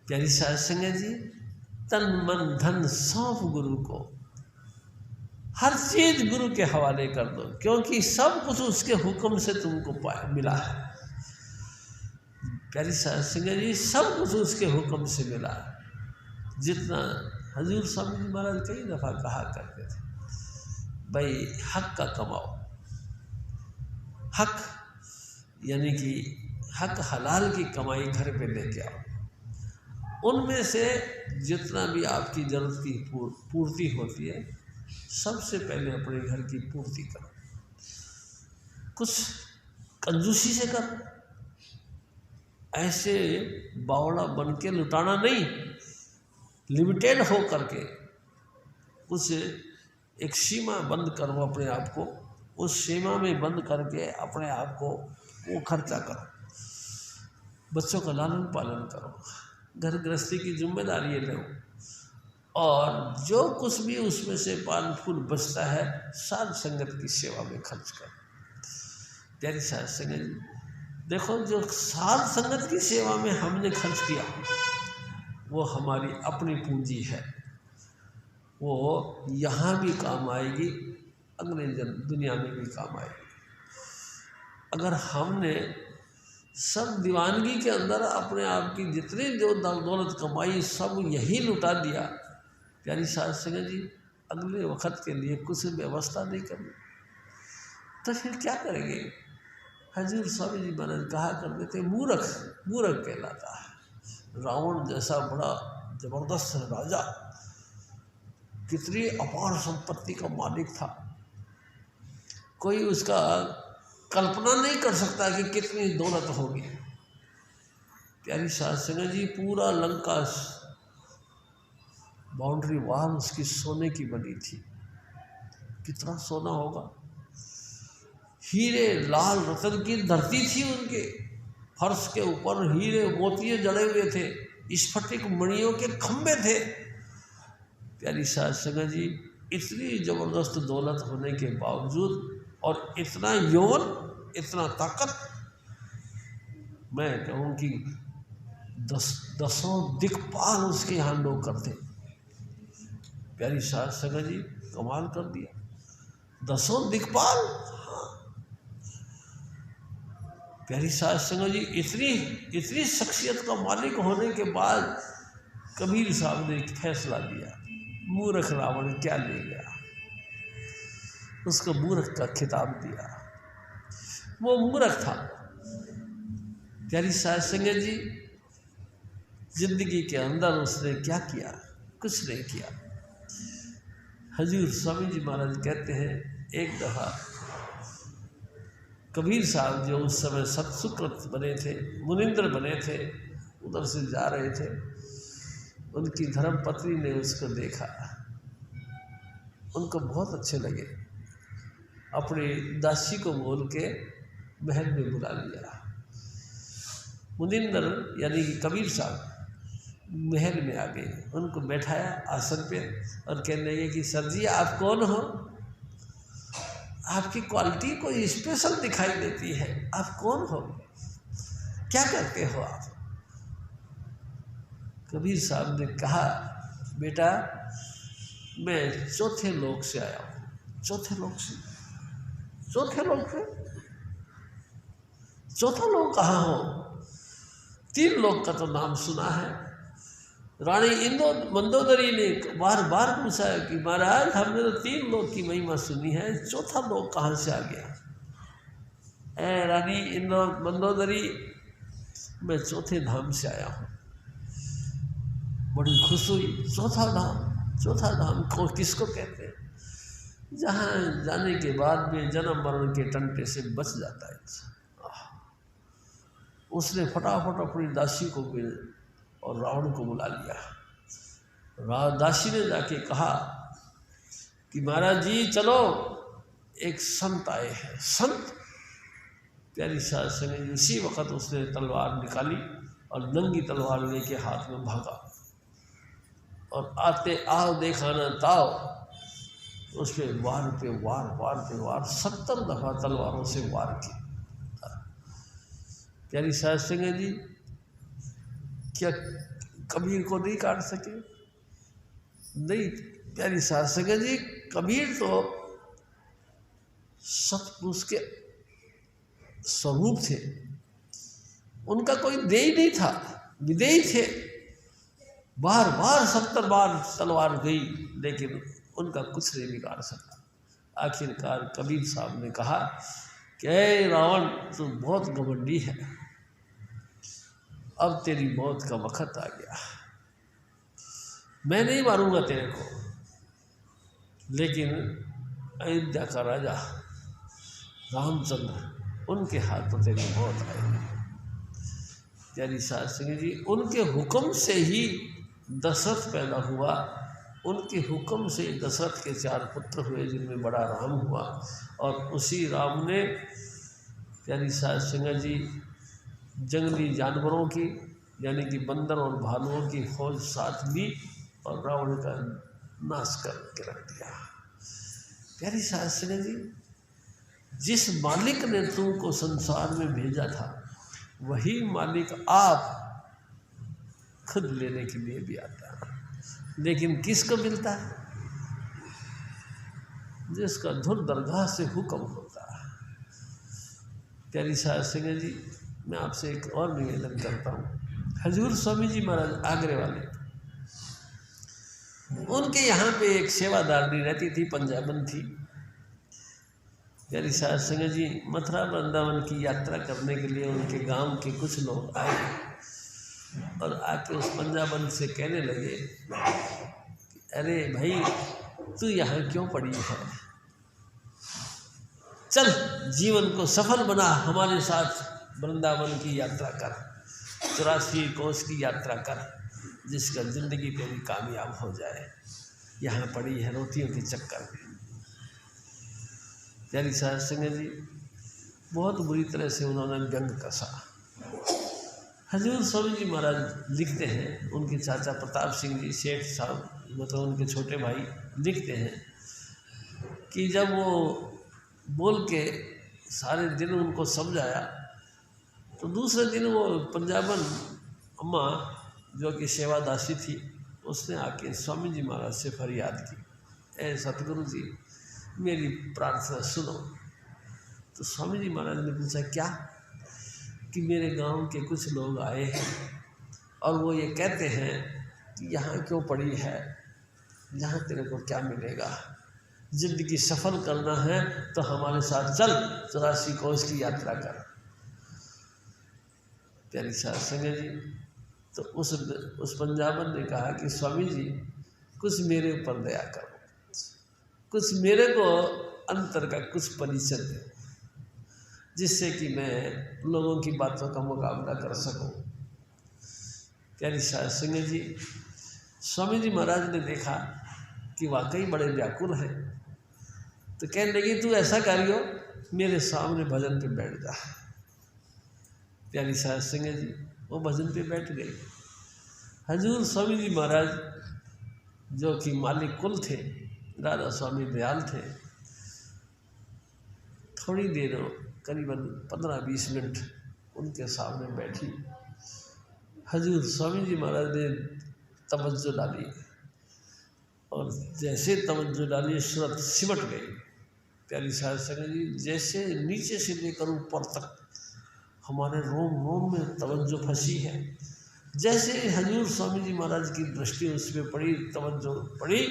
प्यारी साध संगत जी, तन मन धन सौंप गुरु को, हर चीज गुरु के हवाले कर दो, क्योंकि सब कुछ उसके हुक्म से तुमको मिला है। प्यारी साध संगत जी, सब कुछ उसके हुक्म से मिला है। जितना हजूर स्वामी जी महाराज कई दफ़ा कहा करते थे, भाई हक का कमाओ, हक यानी कि हक हलाल की कमाई घर पे लेके आओ, उनमें से जितना भी आपकी ज़रूरत की पूर्ति होती है सबसे पहले अपने घर की पूर्ति करो। कुछ कंजूसी से करो, ऐसे बावड़ा बन के लुटाना नहीं, लिमिटेड हो करके कुछ एक सीमा बंद करो अपने आप को, उस सीमा में बंद करके अपने आप को वो खर्चा करो। बच्चों का लालन पालन करो, घर गृहस्थी की जिम्मेदारी लो, और जो कुछ भी उसमें से पान फूल बचता है साध संगत की सेवा में खर्च करो। प्यारी साध संगत, देखो जो साध संगत की सेवा में हमने खर्च किया वो हमारी अपनी पूंजी है, वो यहाँ भी काम आएगी, अगले दुनिया में भी काम आएगी। अगर हमने सब दीवानगी के अंदर अपने आप की जितनी जो दौलत कमाई सब यही लुटा दिया, प्यारी साध संगत जी, अगले वक्त के लिए कुछ व्यवस्था नहीं करनी तो फिर क्या करेंगे। हजूर स्वामी जी महाराज कहा करते थे, मूर्ख मूर्ख कहलाता है। रावण जैसा बड़ा जबरदस्त राजा, कितनी अपार संपत्ति का मालिक था, कोई उसका कल्पना नहीं कर सकता कि कितनी दौलत होगी। प्यारी साध संगत जी, पूरा लंका बाउंड्री वॉल उसकी सोने की बनी थी, कितना सोना होगा। हीरे लाल रतन की धरती थी, उनके फर्श के ऊपर हीरे मोतिये जड़े हुए थे, स्फटिक मणियों के खंभे थे। प्यारी साध संगत जी, इतनी जबरदस्त दौलत होने के बावजूद और इतना यौवन, इतना ताकत, मैं कहूँ कि दसों दिक्पाल उसके यहाँ लोग करते। प्यारी साध संगत जी, कमाल कर दिया, दसों दिक्पाल। प्यारी साध संगत जी, इतनी शख्सियत का मालिक होने के बाद कबीर साहब ने एक फैसला दिया, मूर्ख रावण क्या ले गया, उसको मूर्ख का खिताब दिया। वो मूर्ख था। प्यारी साध संगत जी, जिंदगी के अंदर उसने क्या किया, कुछ नहीं किया। हजूर स्वामी जी महाराज कहते हैं, एक दफ़ा कबीर साहब जो उस समय सत्सुकृत बने थे, मुनिंद्र बने थे, उधर से जा रहे थे, उनकी धर्मपत्नी ने उसको देखा, उनको बहुत अच्छे लगे, अपनी दासी को बोल के महल में बुला लिया। मुनिंद्र यानी कि कबीर साहब महल में आ गए, उनको बैठाया आसन पे और कहने लगे कि सर जी आप कौन हो, आपकी क्वालिटी कोई स्पेशल दिखाई देती है, आप कौन हो, क्या करते हो आप। कबीर साहब ने कहा, बेटा मैं चौथे लोक से आया हूँ। चौथे लोक से? चौथे लोक से? चौथा लोक कहाँ हो? 3 लोक का तो नाम सुना है। रानी मंदोदरी ने बार बार पूछा है कि महाराज हमने तो 3 लोक की महिमा सुनी है, चौथा लोक कहाँ से आ गया। रानी मंदोदरी, मैं चौथे धाम से आया हूँ। बड़ी खुश हुई। चौथा धाम को किसको कहते हैं? जहाँ जाने के बाद में जन्म मरण के टंटे से बच जाता है। उसने फटाफट अपनी दासी को और रावण को बुला लिया। दासी ने जाके कहा कि महाराज जी चलो, एक संत आए हैं। संत? प्यारी साध संगत, उसी वक़्त उसने तलवार निकाली और नंगी तलवार लेके हाथ में भागा और आते आओ देखाना ताओ, उस पर वार पे वार 70 दफ़ा तलवारों से वार किए। प्यारी साहब सिंह जी क्या कबीर को नहीं काट सके? नहीं प्यारी साहब सिंह जी, कबीर तो सतपुरुष के स्वरूप थे, उनका कोई देय नहीं था, विदेयी थे। बार 70 बार तलवार गई लेकिन उनका कुछ नहीं बिगाड़ सका। आखिरकार कबीर साहब ने कहा कि ए रावण, तू बहुत घमंडी है, अब तेरी मौत का वक्त आ गया। मैं नहीं मारूंगा तेरे को, लेकिन अयोध्या का राजा रामचंद्र, उनके हाथों तेरी मौत आएगी। प्यारी साहब सिंह जी, उनके हुक्म से ही दशरथ पैदा हुआ, उनके हुक्म से दशरथ के 4 पुत्र हुए, जिनमें बड़ा राम हुआ। और उसी राम ने प्यारी साहब सिंह जी जंगली जानवरों की, यानी कि बंदर और भालुओं की फौज साथ ली और रावण का नाश करके रख दिया। प्यारी साहब सिंह जी, जिस मालिक ने तुमको संसार में भेजा था, वही मालिक आप खुद लेने के लिए भी आता है, लेकिन किसको मिलता है? जिसका धुर दरगाह से हुक्म होता है। प्यारी साहब सिंह जी, मैं आपसे एक और निवेदन करता हूँ। हजूर स्वामी जी महाराज आगरे वाले, उनके यहाँ पे एक सेवादारनी रहती थी, पंजाबन थी। प्यारी साहब सिंह जी मथुरा वृंदावन की यात्रा करने के लिए उनके गांव के कुछ लोग आए और आके उस पंजाबन से कहने लगे, अरे भाई, तू यहाँ क्यों पड़ी है? चल जीवन को सफल बना, हमारे साथ वृंदावन की यात्रा कर, 84 कोस की यात्रा कर, जिसका ज़िंदगी तेरी कामयाब हो जाए। यहाँ पड़ी है रोटियों के चक्कर में। प्यारी साहब सिंह जी बहुत बुरी तरह से उन्होंने व्यंग कसा। हजूर स्वामी जी महाराज लिखते हैं, उनके चाचा प्रताप सिंह जी सेठ साहब, मतलब उनके छोटे भाई, लिखते हैं कि जब वो बोल के सारे दिन उनको समझाया, तो दूसरे दिन वो पंजाबन अम्मा जो कि सेवादासी थी, उसने आके स्वामी जी महाराज से फरियाद की, ए सतगुरु जी, मेरी प्रार्थना सुनो। तो स्वामी जी महाराज ने पूछा, क्या? कि मेरे गांव के कुछ लोग आए हैं और वो ये कहते हैं कि यहाँ क्यों पड़ी है, यहाँ तेरे को क्या मिलेगा? जिंदगी सफल करना है तो हमारे साथ चल, 84 कोस की यात्रा कर। प्यारी साहब सिंह जी, तो उस पंजाबन ने कहा कि स्वामी जी, कुछ मेरे ऊपर दया करो, कुछ मेरे को अंतर का कुछ परिचय दे, जिससे कि मैं लोगों की बातों का मुकाबला कर सकूं। प्यारी साहब सिंह जी, स्वामी जी महाराज ने देखा कि वाकई बड़े व्याकुल हैं, तो कहने लगी, तू ऐसा करियो, मेरे सामने भजन पे बैठ जा। प्यारी साहब सिंह जी वो भजन पे बैठ गए। हजूर स्वामी जी महाराज जो कि मालिक कुल थे, राधा स्वामी दयाल थे, थोड़ी देर करीबन 15-20 मिनट उनके सामने बैठी। हजूर स्वामी जी महाराज ने तवज्जो डाली और जैसे तवज्जो डाली सूरत सिमट गई। प्यारी साहब सिंह जी, जैसे नीचे से लेकर ऊपर तक हमारे रोम रोम में तवज्जो फंसी है। जैसे हजूर स्वामी जी महाराज की दृष्टि उस पर पड़ी, तवज्जो पड़ी,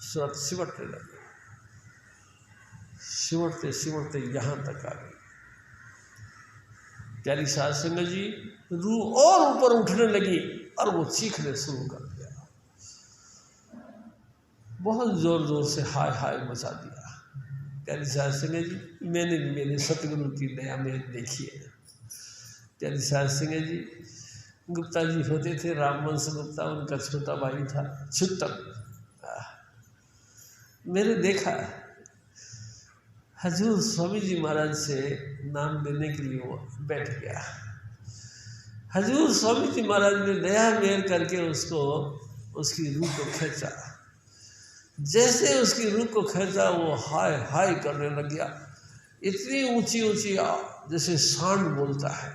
सूरत सिमटने लगी। सिमटते सिमटते यहाँ तक आ गई। प्यारी साहब सिंह जी रूह और ऊपर उठने लगी और वो चीखने शुरू कर दिया, बहुत जोर जोर से हाय हाय मचा दिया। प्यारी साहब सिंह जी, मैंने भी मेरे सतगुरु की दया में देखी है। प्यारी साहब सिंह जी गुप्ता जी होते थे, रामवंश गुप्ता उनका छोटा भाई था, छुट्टन। मैंने देखा हजूर स्वामी जी महाराज से नाम लेने के लिए वो बैठ गया। हजूर स्वामी जी महाराज ने दया मेहर करके उसको, उसकी रूह को खींचा। जैसे उसकी रूह को खींचा वो हाय हाय करने लग गया। इतनी ऊंची ऊंची जैसे सांड बोलता है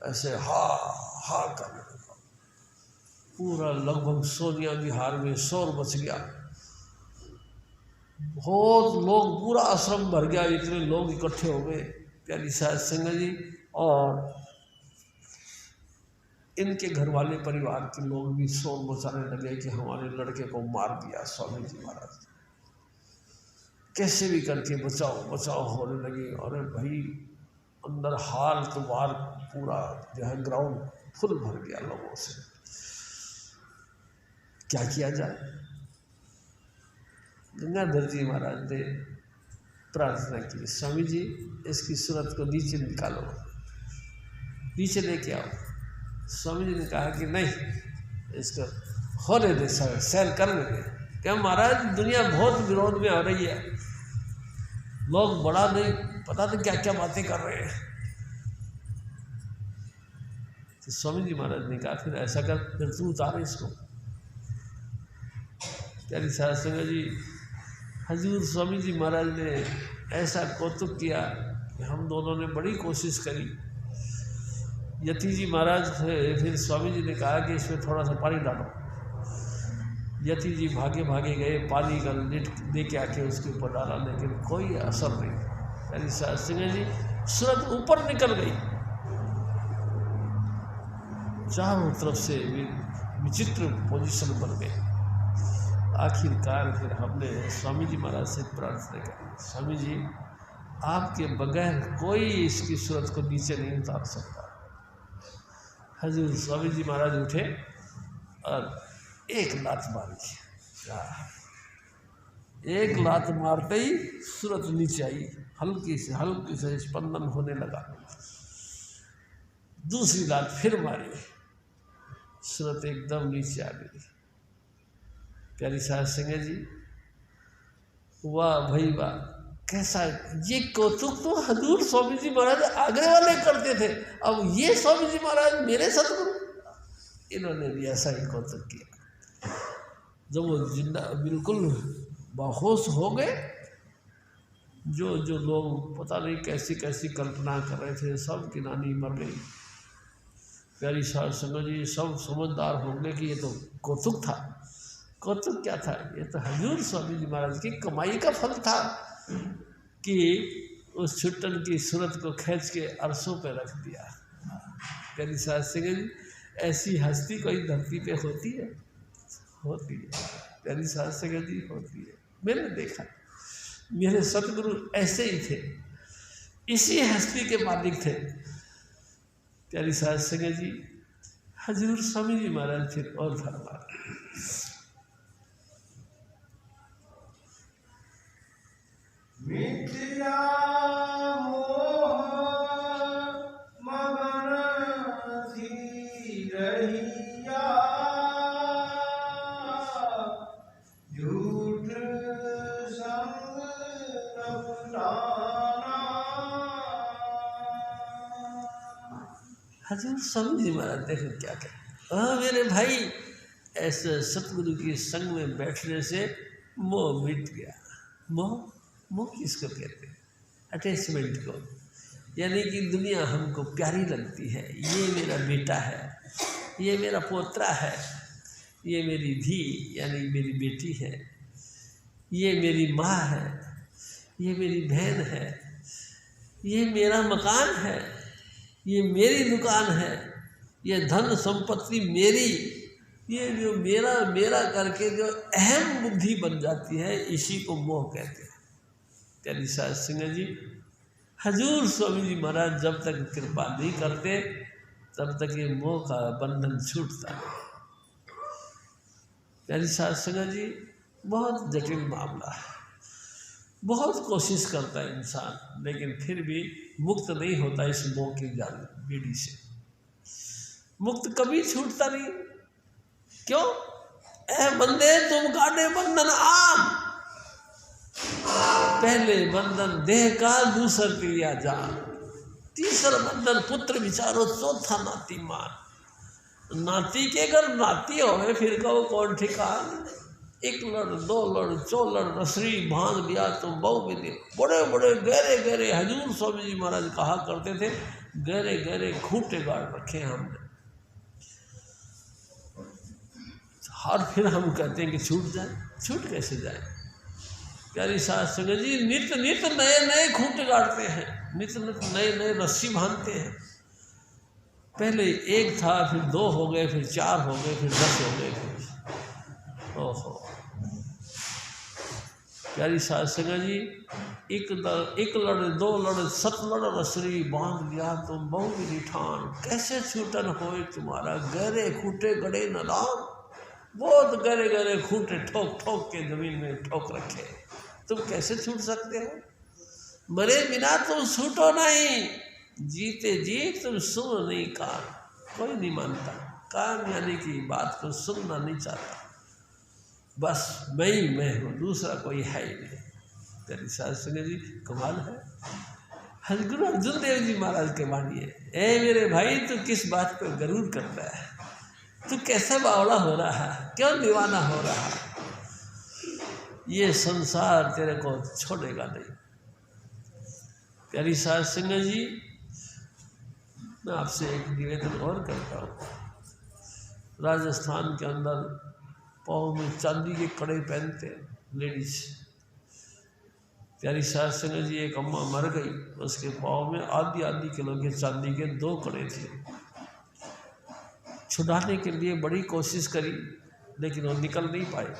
ऐसे हा हा करने लगा। पूरा लगभग सोनिया विहार में शोर मच गया। बहुत लोग, पूरा आश्रम भर गया, इतने लोग इकट्ठे हो गए। प्यारी साध संगत जी और इनके घर वाले परिवार के लोग भी शोर मचाने लगे कि हमारे लड़के को मार दिया स्वामी जी महाराज, कैसे भी करके बचाओ बचाओ होने लगी। अरे भाई अंदर हाल तो बार पूरा जो है ग्राउंड फुल भर गया लोगों से। क्या किया जाए? गंगाधर जी महाराज ने प्रार्थना की, स्वामी जी इसकी सूरत को नीचे निकालो, नीचे लेके आओ। स्वामी जी ने कहा कि नहीं, इसको होने दे, सैर करने दे। क्या महाराज दुनिया बहुत विरोध में आ रही है, लोग बड़ा नहीं पता नहीं क्या क्या बातें कर रहे हैं। तो स्वामी जी महाराज ने कहा फिर ऐसा कर, फिर तू उतार इसको। प्यारी साध संगत जी, हजूर स्वामी जी महाराज ने ऐसा कौतुक किया कि हम दोनों ने बड़ी कोशिश करी। यति जी महाराज थे, फिर स्वामी जी ने कहा कि इसमें थोड़ा सा पानी डालो। यति जी भागे भागे गए, पानी का लिट दे के आके उसके ऊपर डाला, लेकिन कोई असर नहीं। यानी साध संगत जी सूरत ऊपर निकल गई, चारों तरफ से विचित्र पोजीशन बन गए। आखिरकार फिर हमने स्वामी जी महाराज से प्रार्थना की, स्वामी जी आपके बगैर कोई इसकी सूरत को नीचे नहीं उतार सकता। हजूर स्वामी जी महाराज उठे और एक लात मारी। एक लात मारते ही सूरत नीचे आई, हल्की से स्पंदन होने लगा। दूसरी लात फिर मारी, सूरत एकदम नीचे आ गई। प्यारी साध संगत जी, वाह भाई वाह, कैसा ये कौतुक तो हजूर स्वामी जी महाराज आगरे वाले करते थे। अब ये स्वामी जी महाराज मेरे सतगुरु, इन्होंने भी ऐसा ही कौतुक किया। जब वो जिंदा बिल्कुल बेहोश हो गए, जो जो लोग पता नहीं कैसी कैसी कल्पना कर रहे थे, सब की नानी मर गई। प्यारी साध संगत जी सब समझदार होंगे कि ये तो कौतुक था। कौतुक क्या था? ये तो हजूर स्वामी जी महाराज की कमाई का फल था कि उस छुट्टन की सूरत को खींच के अरसों पे रख दिया। प्यारी साध संगत जी, ऐसी हस्ती कोई धरती पे होती है? होती है। प्यारी साध संगत जी, होती है। मैंने देखा, मेरे सतगुरु ऐसे ही थे, इसी हस्ती के मालिक थे। प्यारी साध संगत जी, हजूर स्वामी जी महाराज फिर और फरमा, मिथिला मोह मगन थी रहिया, झूठ संग अपनाना। हजूर स्वामी जी महाराज देखो क्या कहते, मेरे भाई ऐसे सतगुरु की संग में बैठने से मोह मिट गया। मोह मोह किसको कहते हैं? अटैचमेंट को, यानी कि दुनिया हमको प्यारी लगती है। ये मेरा बेटा है, ये मेरा पोतरा है, ये मेरी धी यानी मेरी बेटी है, ये मेरी माँ है, ये मेरी बहन है, ये मेरा मकान है, ये मेरी दुकान है, ये धन संपत्ति मेरी, ये जो मेरा मेरा करके जो अहम बुद्धि बन जाती है, इसी को मोह कहते हैं। प्यारी साध संगत जी, हजूर स्वामी जी महाराज जब तक कृपा नहीं करते तब तक ये मोह का बंधन छूटता नहीं। प्यारी साध संगत जी, बहुत जटिल मामला है, बहुत कोशिश करता है इंसान, लेकिन फिर भी मुक्त नहीं होता इस मोह की जाल बीड़ी से। मुक्त कभी छूटता नहीं। क्यों? ऐ बंदे तुम काटे बंधन आम, पहले बंधन देह का, दूसर क्रिया जान, तीसरा बंधन पुत्र विचारो, चौथा नाती मान। नाती के अगर नाती हो फिर कहो कौन ठिकान। एक लड़ दो लड़ चौ लड़ रसरी बांध लिया तुम बहु विधि। बड़े बड़े गहरे गहरे हजूर स्वामी जी महाराज कहा करते थे, गहरे गहरे खूंटे गाड़ रखे हैं हमने। और फिर हम कहते हैं कि छूट जाए, छूट कैसे जाए? प्यारी साध संगत जी, नित नित नए नए खूंटे गाड़ते हैं, नित नित नए नए रस्सी बांधते हैं। पहले एक था, फिर 2 हो गए, फिर 4 हो गए, फिर 10 हो गए, फिर ओहो। प्यारी साध संगत जी, एक लड़ 2 लड़ 7 लड़ रसरी बांध लिया तुम बहु विधि ठान। कैसे छूटन होए तुम्हारा, गहरे खूंटे गड़े न राम। बहुत गहरे गहरे खूंटे ठोक ठोक के जमीन में ठोक रखे, तुम कैसे छूट सकते हो? मरे बिना तुम छूटो नहीं, जीते जी तुम सुनो नहीं कान। कोई नहीं मानता कान, यानी कि बात को सुनना नहीं चाहता। बस मैं हूँ, दूसरा कोई है ही नहीं। तेरी साध संगत जी, कमाल है। गुरु अर्जुन देव जी महाराज के मानिए, ए मेरे भाई, तू किस बात पर गरूर करता है? तू कैसा बावड़ा हो रहा है, क्यों दीवाना हो रहा है? ये संसार तेरे को छोड़ेगा नहीं। प्यारी साध संगत जी, मैं आपसे एक निवेदन और करता हूँ। राजस्थान के अंदर पाँव में चांदी के कड़े पहनते हैं लेडीज। प्यारी साध संगत जी, एक अम्मा मर गई, उसके पाँव में आधी किलो के चांदी के 2 कड़े थे। छुड़ाने के लिए बड़ी कोशिश करी, लेकिन वो निकल नहीं पाए।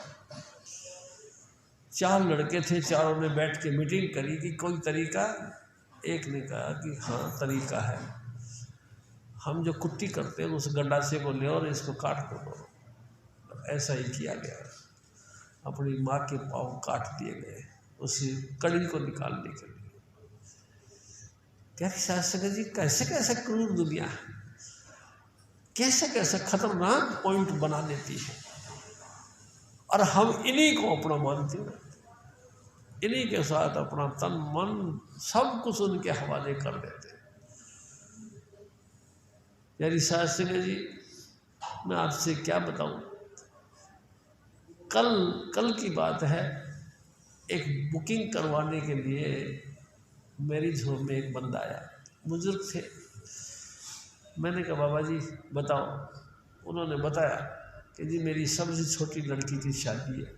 4 लड़के थे, चारों ने बैठ के मीटिंग करी कि कोई तरीका। एक ने कहा कि हाँ तरीका है, हम जो कुट्टी करते हैं उस गंडासे को ले और इसको काट दो। ऐसा ही किया गया, अपनी माँ के पाँव काट दिए गए उसी कड़ी को निकालने के लिए। प्यारी साध संगत जी, कैसे कैसे क्रूर दुनिया है, कैसे कैसे खतरनाक पॉइंट बना देती है, और हम इन्हीं को अपना मानते हैं, इन्हीं के साथ अपना तन मन सब कुछ उनके हवाले कर देते हैं। प्यारी साध संगत जी, मैं आपसे क्या बताऊं। कल की बात है, एक बुकिंग करवाने के लिए मैरिज होम में एक बंदा आया, बुजुर्ग थे। मैंने कहा बाबा जी बताओ। उन्होंने बताया कि जी मेरी सबसे छोटी लड़की की शादी है,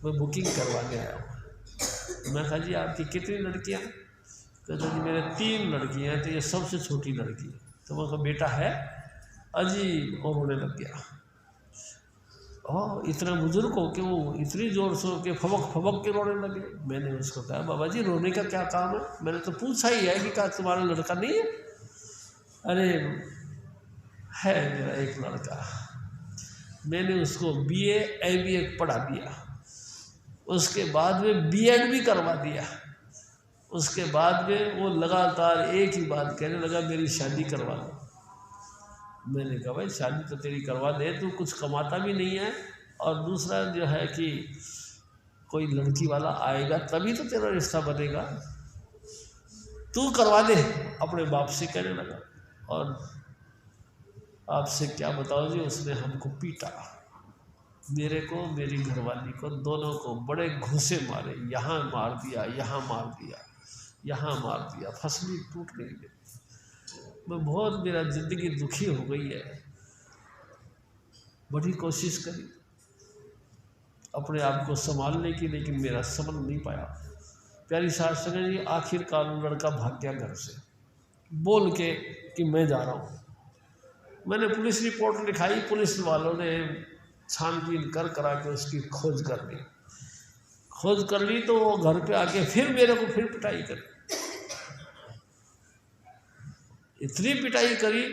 मैं बुकिंग करवाने आया हूँ। मैं कहा जी आपकी कितनी लड़कियाँ? कहते जी मेरे 3 लड़कियाँ हैं, तो ये सबसे छोटी लड़की है। तो मैं कहा बेटा है? अजी और रोने लग गया। इतना बुजुर्ग हो कि वो इतनी जोर से के फबक के रोने लगे। मैंने उसको कहा बाबा जी रोने का क्या काम है? मैंने तो पूछा ही है कि क्या तुम्हारा लड़का नहीं है? अरे है मेरा एक लड़का। मैंने उसको BA MBA पढ़ा दिया, उसके बाद में B.Ed भी करवा दिया। उसके बाद में वो लगातार एक ही बात कहने लगा, मेरी शादी करवा दो। मैंने कहा भाई शादी तो तेरी करवा दे, तू कुछ कमाता भी नहीं है, और दूसरा जो है कि कोई लड़की वाला आएगा तभी तो तेरा रिश्ता बनेगा, तू करवा दे, अपने बाप से कहने लगा। और आपसे क्या बताओ जी, उसने हमको पीटा, मेरे को मेरी घरवाली को, दोनों को बड़े घूंसे मारे, यहाँ मार दिया, यहाँ मार दिया, यहाँ मार दिया, फसली टूट गई मेरी। मैं बहुत, मेरा ज़िंदगी दुखी हो गई है। बड़ी कोशिश करी अपने आप को संभालने की, लेकिन मेरा संभल नहीं पाया। प्यारी साध संगत जी, आखिरकार लड़का भाग गया घर से बोल के कि मैं जा रहा हूँ। मैंने पुलिस रिपोर्ट लिखाई, पुलिस वालों ने छानबीन करा के उसकी खोज कर ली। तो वो घर पे आके फिर मेरे को फिर पिटाई करी, इतनी पिटाई करी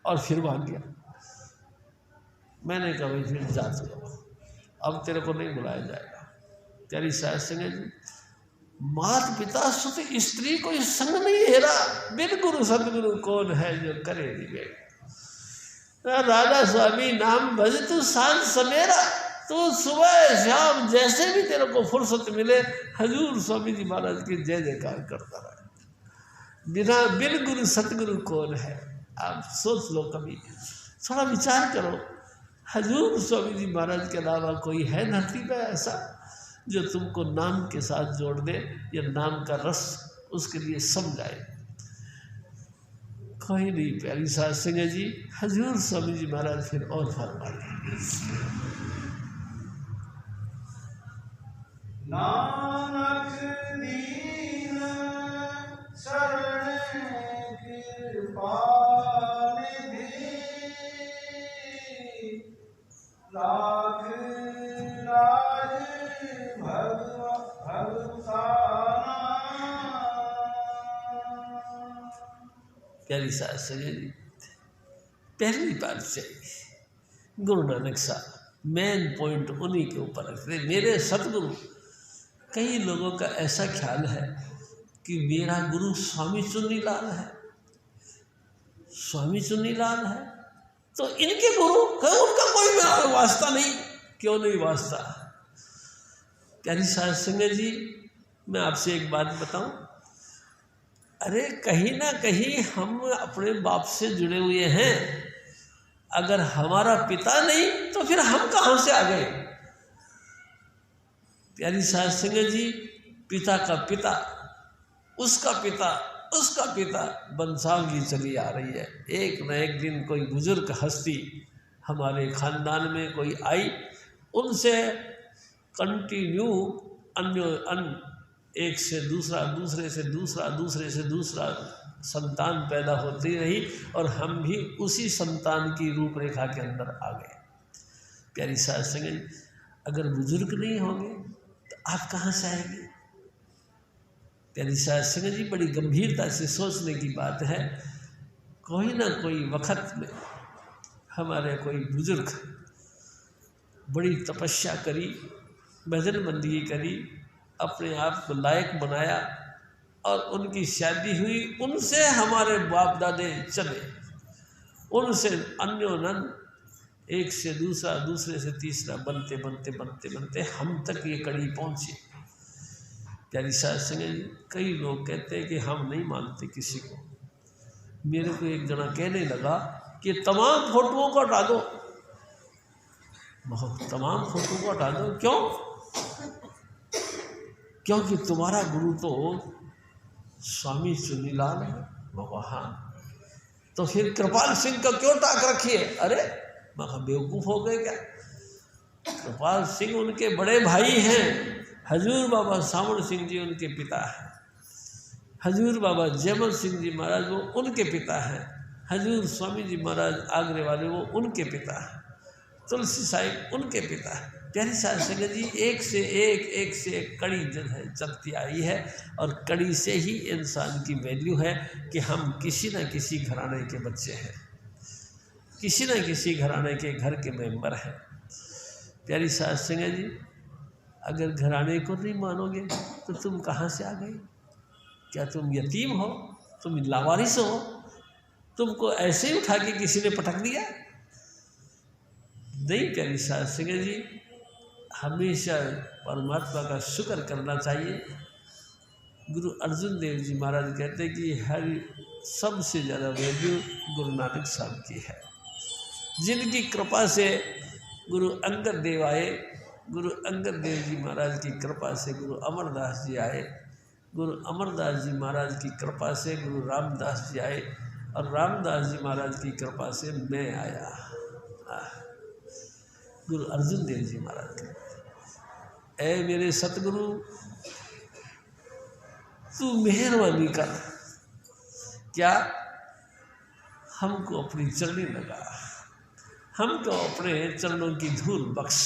और फिर भाग गया। मैंने कहा भाई फिर जा चुका, अब तेरे को नहीं बुलाया जाएगा। प्यारी साध संगत जी, माता पिता सुत स्त्री कोई संग नहीं हेरा, बिन गुरु सदगुरु कौन है जो करे निवेद। राधा स्वामी नाम भज तू सांझ सवेरा, तू सुबह शाम जैसे भी तेरे को फुर्सत मिले हजूर स्वामी जी महाराज की जय जयकार करता रहे। बिन गुरु सतगुरु कौन है? आप सोच लो, कभी थोड़ा विचार करो। हजूर स्वामी जी महाराज के अलावा कोई है धरती पर ऐसा जो तुमको नाम के साथ जोड़ दे या नाम का रस उसके लिए समझाए? कोई नहीं प्यारी साध संगत जी। हजूर स्वामी जी महाराज फिर और फरमाते, नानक दीन शरण कृपानिधि, लाख राज भगवसाना। प्यारी साध संगत जी, पहली बात चाहिए गुरु नानक साहब मेन पॉइंट उन्हीं के ऊपर रखते। मेरे सतगुरु, कई लोगों का ऐसा ख्याल है कि मेरा गुरु स्वामी चुन्नीलाल है, स्वामी चुन्नीलाल है तो इनके गुरु उनका कोई वास्ता नहीं। क्यों नहीं वास्ता? प्यारी साध संगत जी, मैं आपसे एक बात बताऊं, अरे कहीं ना कहीं हम अपने बाप से जुड़े हुए हैं। अगर हमारा पिता नहीं तो फिर हम कहाँ से आ गए? प्यारी साध संगत जी, पिता का पिता, उसका पिता, उसका पिता बंसांगी चली आ रही है। एक न एक दिन कोई बुजुर्ग हस्ती हमारे खानदान में कोई आई, उनसे कंटिन्यू एक से दूसरा, दूसरे से दूसरा, दूसरे से दूसरा संतान पैदा होती रही और हम भी उसी संतान की रूपरेखा के अंदर आ गए। प्यारी साध संगत, अगर बुजुर्ग नहीं होंगे तो आप कहाँ से आएंगे? प्यारी साध संगत जी, बड़ी गंभीरता से सोचने की बात है। कोई ना कोई वक्त में हमारे कोई बुजुर्ग बड़ी तपस्या करी, भजन बंदगी करी, अपने आप को लायक बनाया और उनकी शादी हुई। उनसे हमारे बाप दादे चले, उनसे अन्योन्य एक से दूसरा, दूसरे से तीसरा बनते बनते बनते बनते हम तक ये कड़ी पहुँची। प्यारी साध संगत जी, कई लोग कहते हैं कि हम नहीं मानते किसी को। मेरे को एक जना कहने लगा कि तमाम फोटोओं को हटा दो, तमाम फोटो को हटा दो। क्यों? क्योंकि तुम्हारा गुरु तो स्वामी चुन्नीलाल है। हाँ, तो फिर कृपाल सिंह का क्यों टाक रखी है? अरे मैं बेवकूफ़ हो गए क्या? कृपाल सिंह उनके बड़े भाई हैं। हजूर बाबा सावण सिंह जी उनके पिता हैं। हजूर बाबा जयमल सिंह जी महाराज वो उनके पिता हैं। हजूर स्वामी जी महाराज आगरे वाले वो उनके पिता हैं। तुलसी साहिब उनके पिता हैं। प्यारी साध संगत जी, एक से एक कड़ी जो है चलती आई है और कड़ी से ही इंसान की वैल्यू है कि हम किसी न किसी घराने के बच्चे हैं, किसी न किसी घराने के घर के मेंबर हैं। प्यारी साध संगत जी, अगर घराने को नहीं मानोगे तो तुम कहाँ से आ गए? क्या तुम यतीम हो? तुम लावारिस हो? तुमको ऐसे ही उठा के किसी ने पटक दिया? नहीं प्यारी साध संगत जी, हमेशा परमात्मा का शुक्र करना चाहिए। गुरु अर्जुन देव जी महाराज कहते हैं कि हर सबसे ज़्यादा वैल्यू गुरु नानक साहब की है, जिनकी कृपा से गुरु अंगद देव आए। गुरु अंगद देव जी महाराज की कृपा से गुरु अमरदास जी आए। गुरु अमरदास जी महाराज की कृपा से गुरु रामदास जी आए और रामदास जी महाराज की कृपा से मैं आया। गुरु अर्जुन देव जी महाराज के, ऐ मेरे सतगुरु, तू मेहरबानी कर, क्या हमको अपनी चरणी लगा, हमको अपने चरणों की धूल बख्श,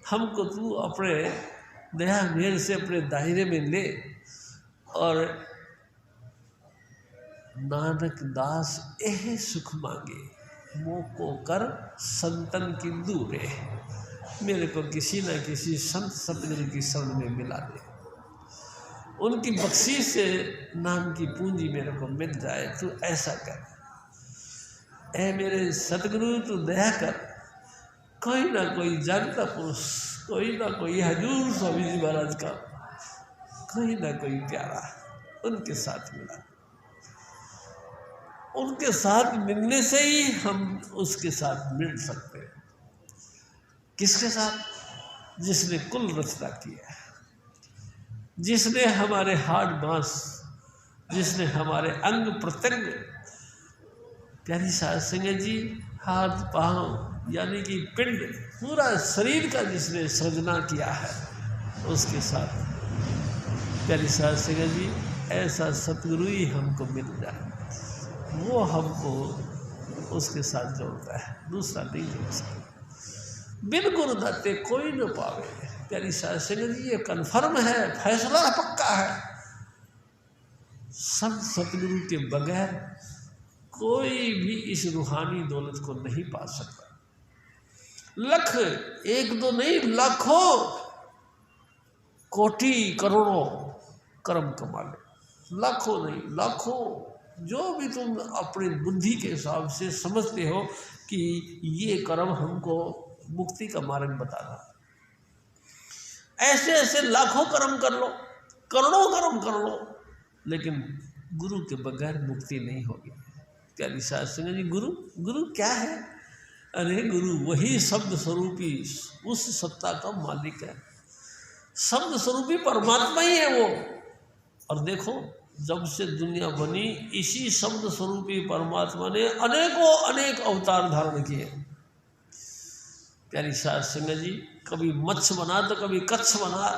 हमको तू अपने दया मेहर से अपने दायरे में ले। और नानक दास एह सुख मांगे, मोको कर संतन की दूरे। मेरे को किसी न किसी संत सतगुरु की शरण में मिला दे, उनकी बख्शीश से नाम की पूंजी मेरे को मिल जाए। तू ऐसा कर। ऐ मेरे सतगुरु, तू दया कर। कोई ना कोई जागता पुरुष, कोई ना कोई हजूर स्वामी जी महाराज का कोई ना कोई प्यारा उनके साथ मिला। उनके साथ मिलने से ही हम उसके साथ मिल सकते हैं। किसके साथ? जिसने कुल रचना किया है, जिसने हमारे हाड़ मांस, जिसने हमारे अंग प्रत्यंग, प्यारी साध संगत जी, हाथ पांव यानी कि पिंड, पूरा शरीर का जिसने सृजना किया है, उसके साथ प्यारी साध संगत जी ऐसा सतगुरु ही हमको मिल जाए, वो हमको उसके साथ जोड़ता है, दूसरा नहीं जोड़ सकता। बिन गुरु दाते कोई न पावे। प्यारी साध संगत जी ये कन्फर्म है, फैसला पक्का है। सब सतगुरु के बगैर कोई भी इस रूहानी दौलत को नहीं पा सकता। लख, एक दो नहीं, लाखों कोटि करोड़ों कर्म कमा लो, लाखों नहीं, लाखों, जो भी तुम अपनी बुद्धि के हिसाब से समझते हो कि ये कर्म हमको मुक्ति का मार्ग बताना, ऐसे ऐसे लाखों कर्म कर लो, करोड़ों कर्म कर लो, लेकिन गुरु के बगैर मुक्ति नहीं होगी। प्यारी साध संगत जी, गुरु क्या है? अरे गुरु वही शब्द स्वरूपी उस सत्ता का मालिक है, शब्द स्वरूपी परमात्मा ही है वो। और देखो, जब से दुनिया बनी, इसी शब्द स्वरूपी परमात्मा ने अनेकों अनेक अवतार धारण किए। प्यारी साध संगत जी, कभी मत्स्य बना तो कभी कच्छ बना,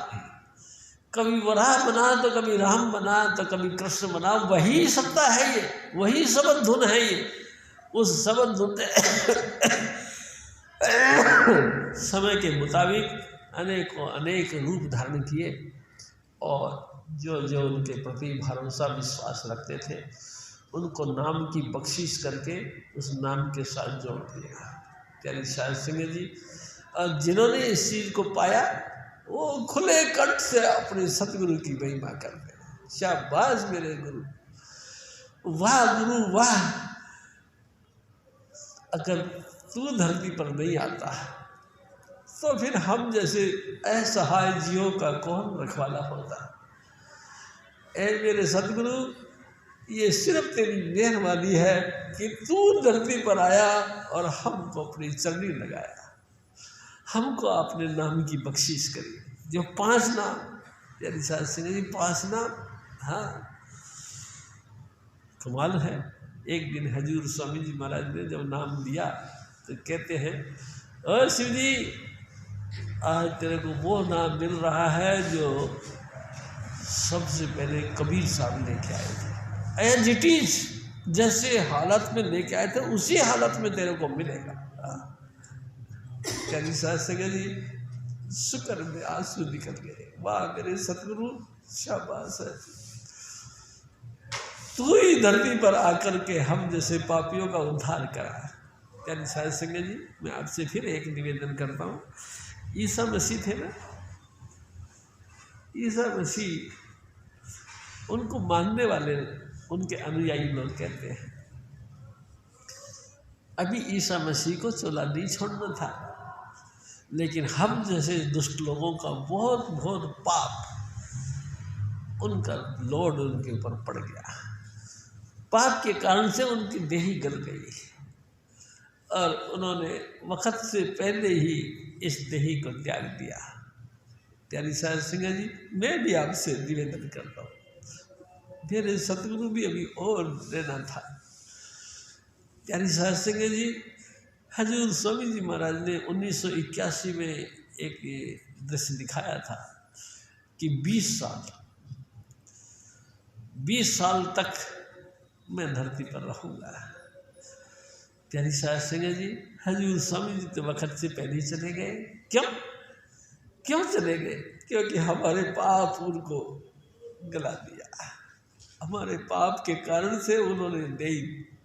कभी वराह बना तो कभी राम बना तो कभी कृष्ण बना, वही सत्ता है ये, वही सबद धुन है ये। उस सबद धुन ने समय के मुताबिक अनेकों अनेक रूप धारण किए, और जो जो उनके प्रति भरोसा विश्वास रखते थे उनको नाम की बख्शिश करके उस नाम के साथ जोड़ दिया। प्यारी साध संगत जी, और जिन्होंने इस चीज़ को पाया वो खुले कंठ से अपने सतगुरु की महिमा करते हैं। शाबाश मेरे गुरु, वाह गुरु वाह। अगर तू धरती पर नहीं आता तो फिर हम जैसे असहाय जीवों का कौन रखवाला होता। ऐ मेरे सतगुरु, ये सिर्फ तेरी मेहरबानी है कि तू धरती पर आया और हमको अपनी चरनी लगाया, हमको अपने नाम की बख्शिश करी। जो 5 नाम, प्यारी साध संगत जी, 5 नाम, हाँ कमाल है। एक दिन हजूर स्वामी जी महाराज ने जब नाम दिया तो कहते हैं, ओ शिव जी, आज तेरे को वो नाम मिल रहा है जो सबसे पहले कबीर साहब लेके आए थे। एज इट इज, जैसे हालत में लेके आए थे उसी हालत में तेरे को मिलेगा। प्यारी साध संगत जी, शुक्र में आंसू निकल गए। वाह मेरे सतगुरु, शाबाश है। तू ही धरती पर आकर के हम जैसे पापियों का उद्धार करा। प्यारी साध संगत जी, मैं आपसे फिर एक निवेदन करता हूँ। ईसा मसीह थे ना, ईसा मसीह, उनको मानने वाले उनके अनुयायी लोग कहते हैं अभी ईसा मसीह को चोला नहीं छोड़ना था, लेकिन हम जैसे दुष्ट लोगों का बहुत बहुत पाप, उनका लोड उनके ऊपर पड़ गया। पाप के कारण से उनकी देही गल गई और उन्होंने वक्त से पहले ही इस देही को त्याग दिया। प्यारी साध संगत जी, मैं भी आपसे निवेदन करता हूँ, मेरे सतगुरु भी अभी और रहना था। प्यारी साध संगत जी, हजूर स्वामी जी महाराज ने 1981 में एक दृश्य दिखाया था कि 20 साल तक मैं धरती पर रहूँगा। प्यारी साध संगत जी, हजूर स्वामी जी तो वक्त से पहले ही चले गए। क्यों चले गए? क्योंकि हमारे पाप उनको गला दिया। हमारे पाप के कारण से उन्होंने देही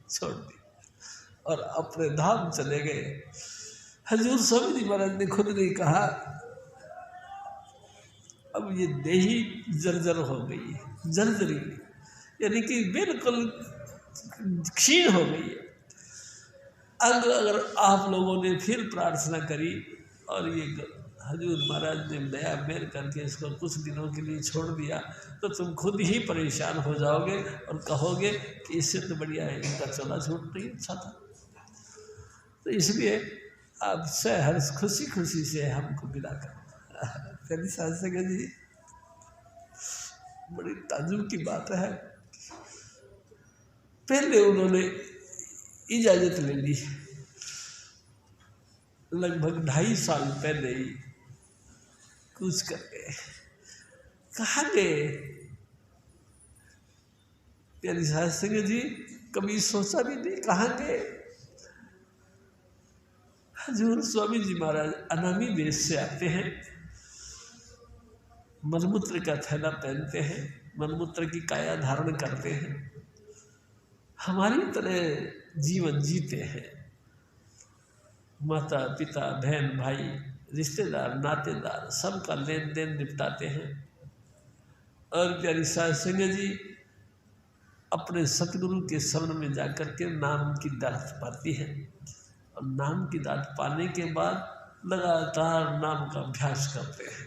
छोड़ दी और अपने धाम चले गए। हजूर स्वामी जी महाराज ने खुद नहीं कहा, अब ये देही जर्जर हो गई है, जर्जरी यानी कि बिल्कुल क्षीण हो गई है। अगर आप लोगों ने फिर प्रार्थना करी और ये हजूर महाराज ने दया मेहर करके इसको कुछ दिनों के लिए छोड़ दिया, तो तुम खुद ही परेशान हो जाओगे और कहोगे कि इससे तो बढ़िया है इनका चोला छूट नहीं अच्छा था। तो इसलिए आपसे हर खुशी खुशी से हमको विदा कर। प्यारी साध संगत जी, बड़ी ताजुब की बात है। पहले उन्होंने इजाज़त ले ली, लगभग 2.5 साल पहले ही कूच कर गए। कहाँ गए? प्यारी साध संगत जी, कभी सोचा भी नहीं कहाँ गए। हजूर स्वामी जी महाराज अनामी वेश से आते हैं, मलमूत्र का थैला पहनते हैं, मलमूत्र की काया धारण करते हैं, हमारी तरह जीवन जीते हैं। माता पिता बहन भाई रिश्तेदार नातेदार सबका लेन देन निपटाते हैं। और प्यारी साध संगत जी अपने सतगुरु के शरण में जाकर के नाम की दात पाती है, और नाम की दात पाने के बाद लगातार नाम का अभ्यास करते हैं।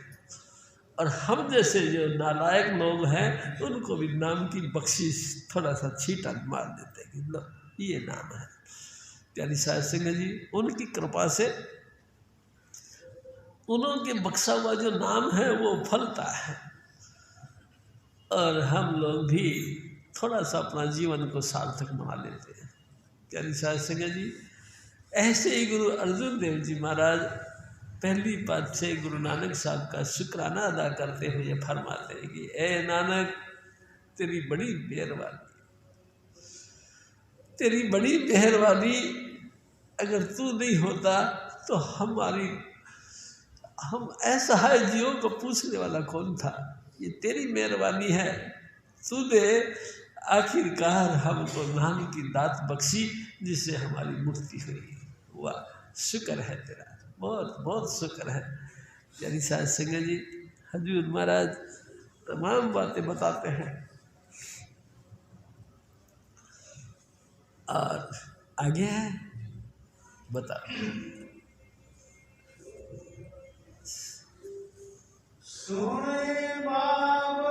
और हम जैसे जो नालायक लोग हैं उनको भी नाम की बख्शिश थोड़ा सा छींटा मार देते हैं कि लो ये नाम है। प्यारी साध संगत जी उनकी कृपा से उन्होंने बख्शा हुआ जो नाम है वो फलता है, और हम लोग भी थोड़ा सा अपना जीवन को सार्थक बना लेते हैं। प्यारी साध संगत जी ऐसे ही गुरु अर्जुन देव जी महाराज पहली पातशाही गुरु नानक साहब का शुक्राना अदा करते हुए फरमाते हैं कि ए नानक, तेरी बड़ी मेहरबानी, तेरी बड़ी मेहरबानी, अगर तू नहीं होता तो हम असहाय जीवों को पूछने वाला कौन था। ये तेरी मेहरबानी है, तूने आखिरकार हमको नाम की दात बख्शी जिससे हमारी मुक्ति हुई। वाह, शुक्र है तेरा, बहुत बहुत शुक्र है। प्यारी साध संगत जी हजूर महाराज तमाम बातें बताते हैं। और आगे है बता, सुने बाबरे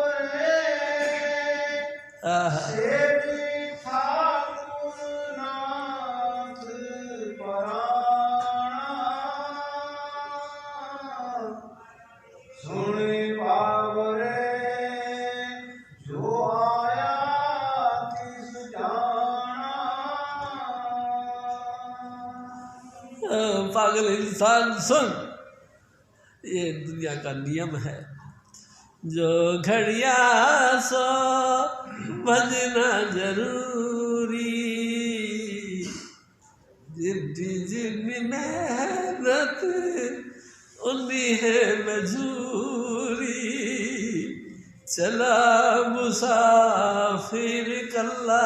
पागल इंसान सुन, ये दुनिया का नियम है। जो घड़िया सो भजना जरूरी, जितनी मेहनत उन्हीं है मजूरी। चला मुसाफिर कल्ला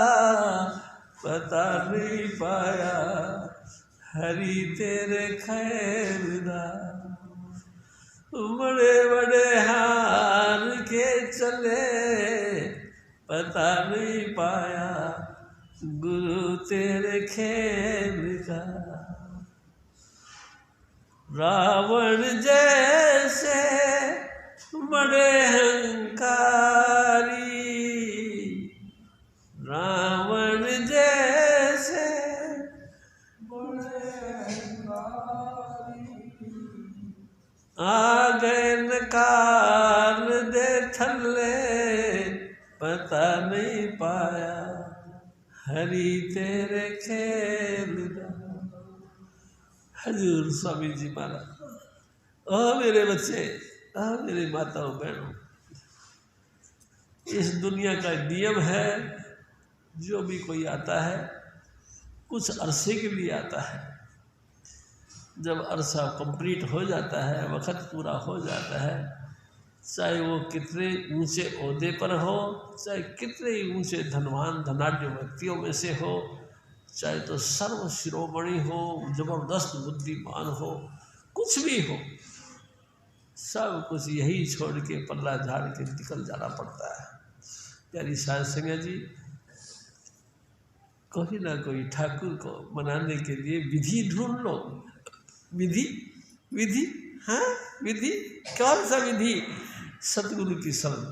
पता नहीं पाया, हरी तेरे खैर दा। बड़े बड़े हार के चले पता नहीं पाया, गुरु तेरे खेल का। रावण जैसे बड़े अहंकारी, रावण जैसे बड़े अहंकारी, आ गए नकार दे थल्ले पता नहीं पाया, हरी तेरे खेल दा। हजूर स्वामी जी महाराज, ओ मेरे बच्चे, ओ मेरे माताओं बहनों, इस दुनिया का नियम है, जो भी कोई आता है कुछ अरसे के लिए आता है। जब अरसा कंप्लीट हो जाता है, वक्त पूरा हो जाता है, चाहे वो कितने ऊंचे ओहदे पर हो, चाहे कितने ही ऊंचे धनवान धनाढ्य व्यक्तियों में से हो, चाहे तो सर्व शिरोमणि हो, जबरदस्त बुद्धिमान हो, कुछ भी हो, सब कुछ यही छोड़ के पल्ला झाड़ के निकल जाना पड़ता है। प्यारी साध संगत जी, कोई ना कोई ठाकुर को मनाने के लिए विधि ढूंढ लो। विधि विधि, हाँ विधि, कौन सा विधि? सतगुरु की शरण।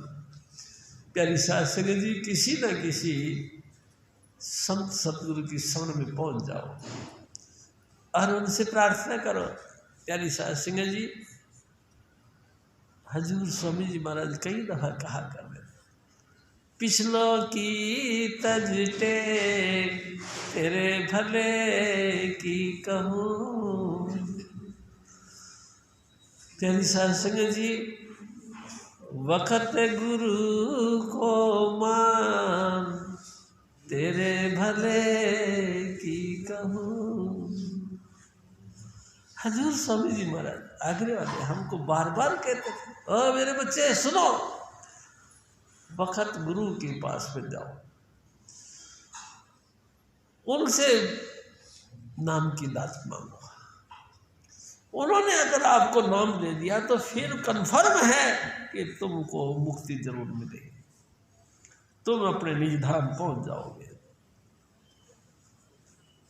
प्यारी साध संगत जी, किसी न किसी संत सतगुरु की शरण में पहुंच जाओ। और उनसे प्रार्थना करो। प्यारी साध सिंह जी, हजूर स्वामी जी महाराज कई दफा कहा कर रहे, पिछलों की तज टेक तेरे भले की कहूँ। प्यारी साध संगत जी, वक़्त गुरु को मान तेरे भले की कहूँ। हजूर स्वामी जी महाराज आगरे वाले हमको बार बार कहते थे, ओ मेरे बच्चे सुनो, वक़्त गुरु के पास में जाओ, उनसे नाम की दात मांगो। उन्होंने अगर आपको नाम दे दिया तो फिर कन्फर्म है कि तुमको मुक्ति जरूर मिलेगी, तुम अपने निज धाम पहुंच जाओगे।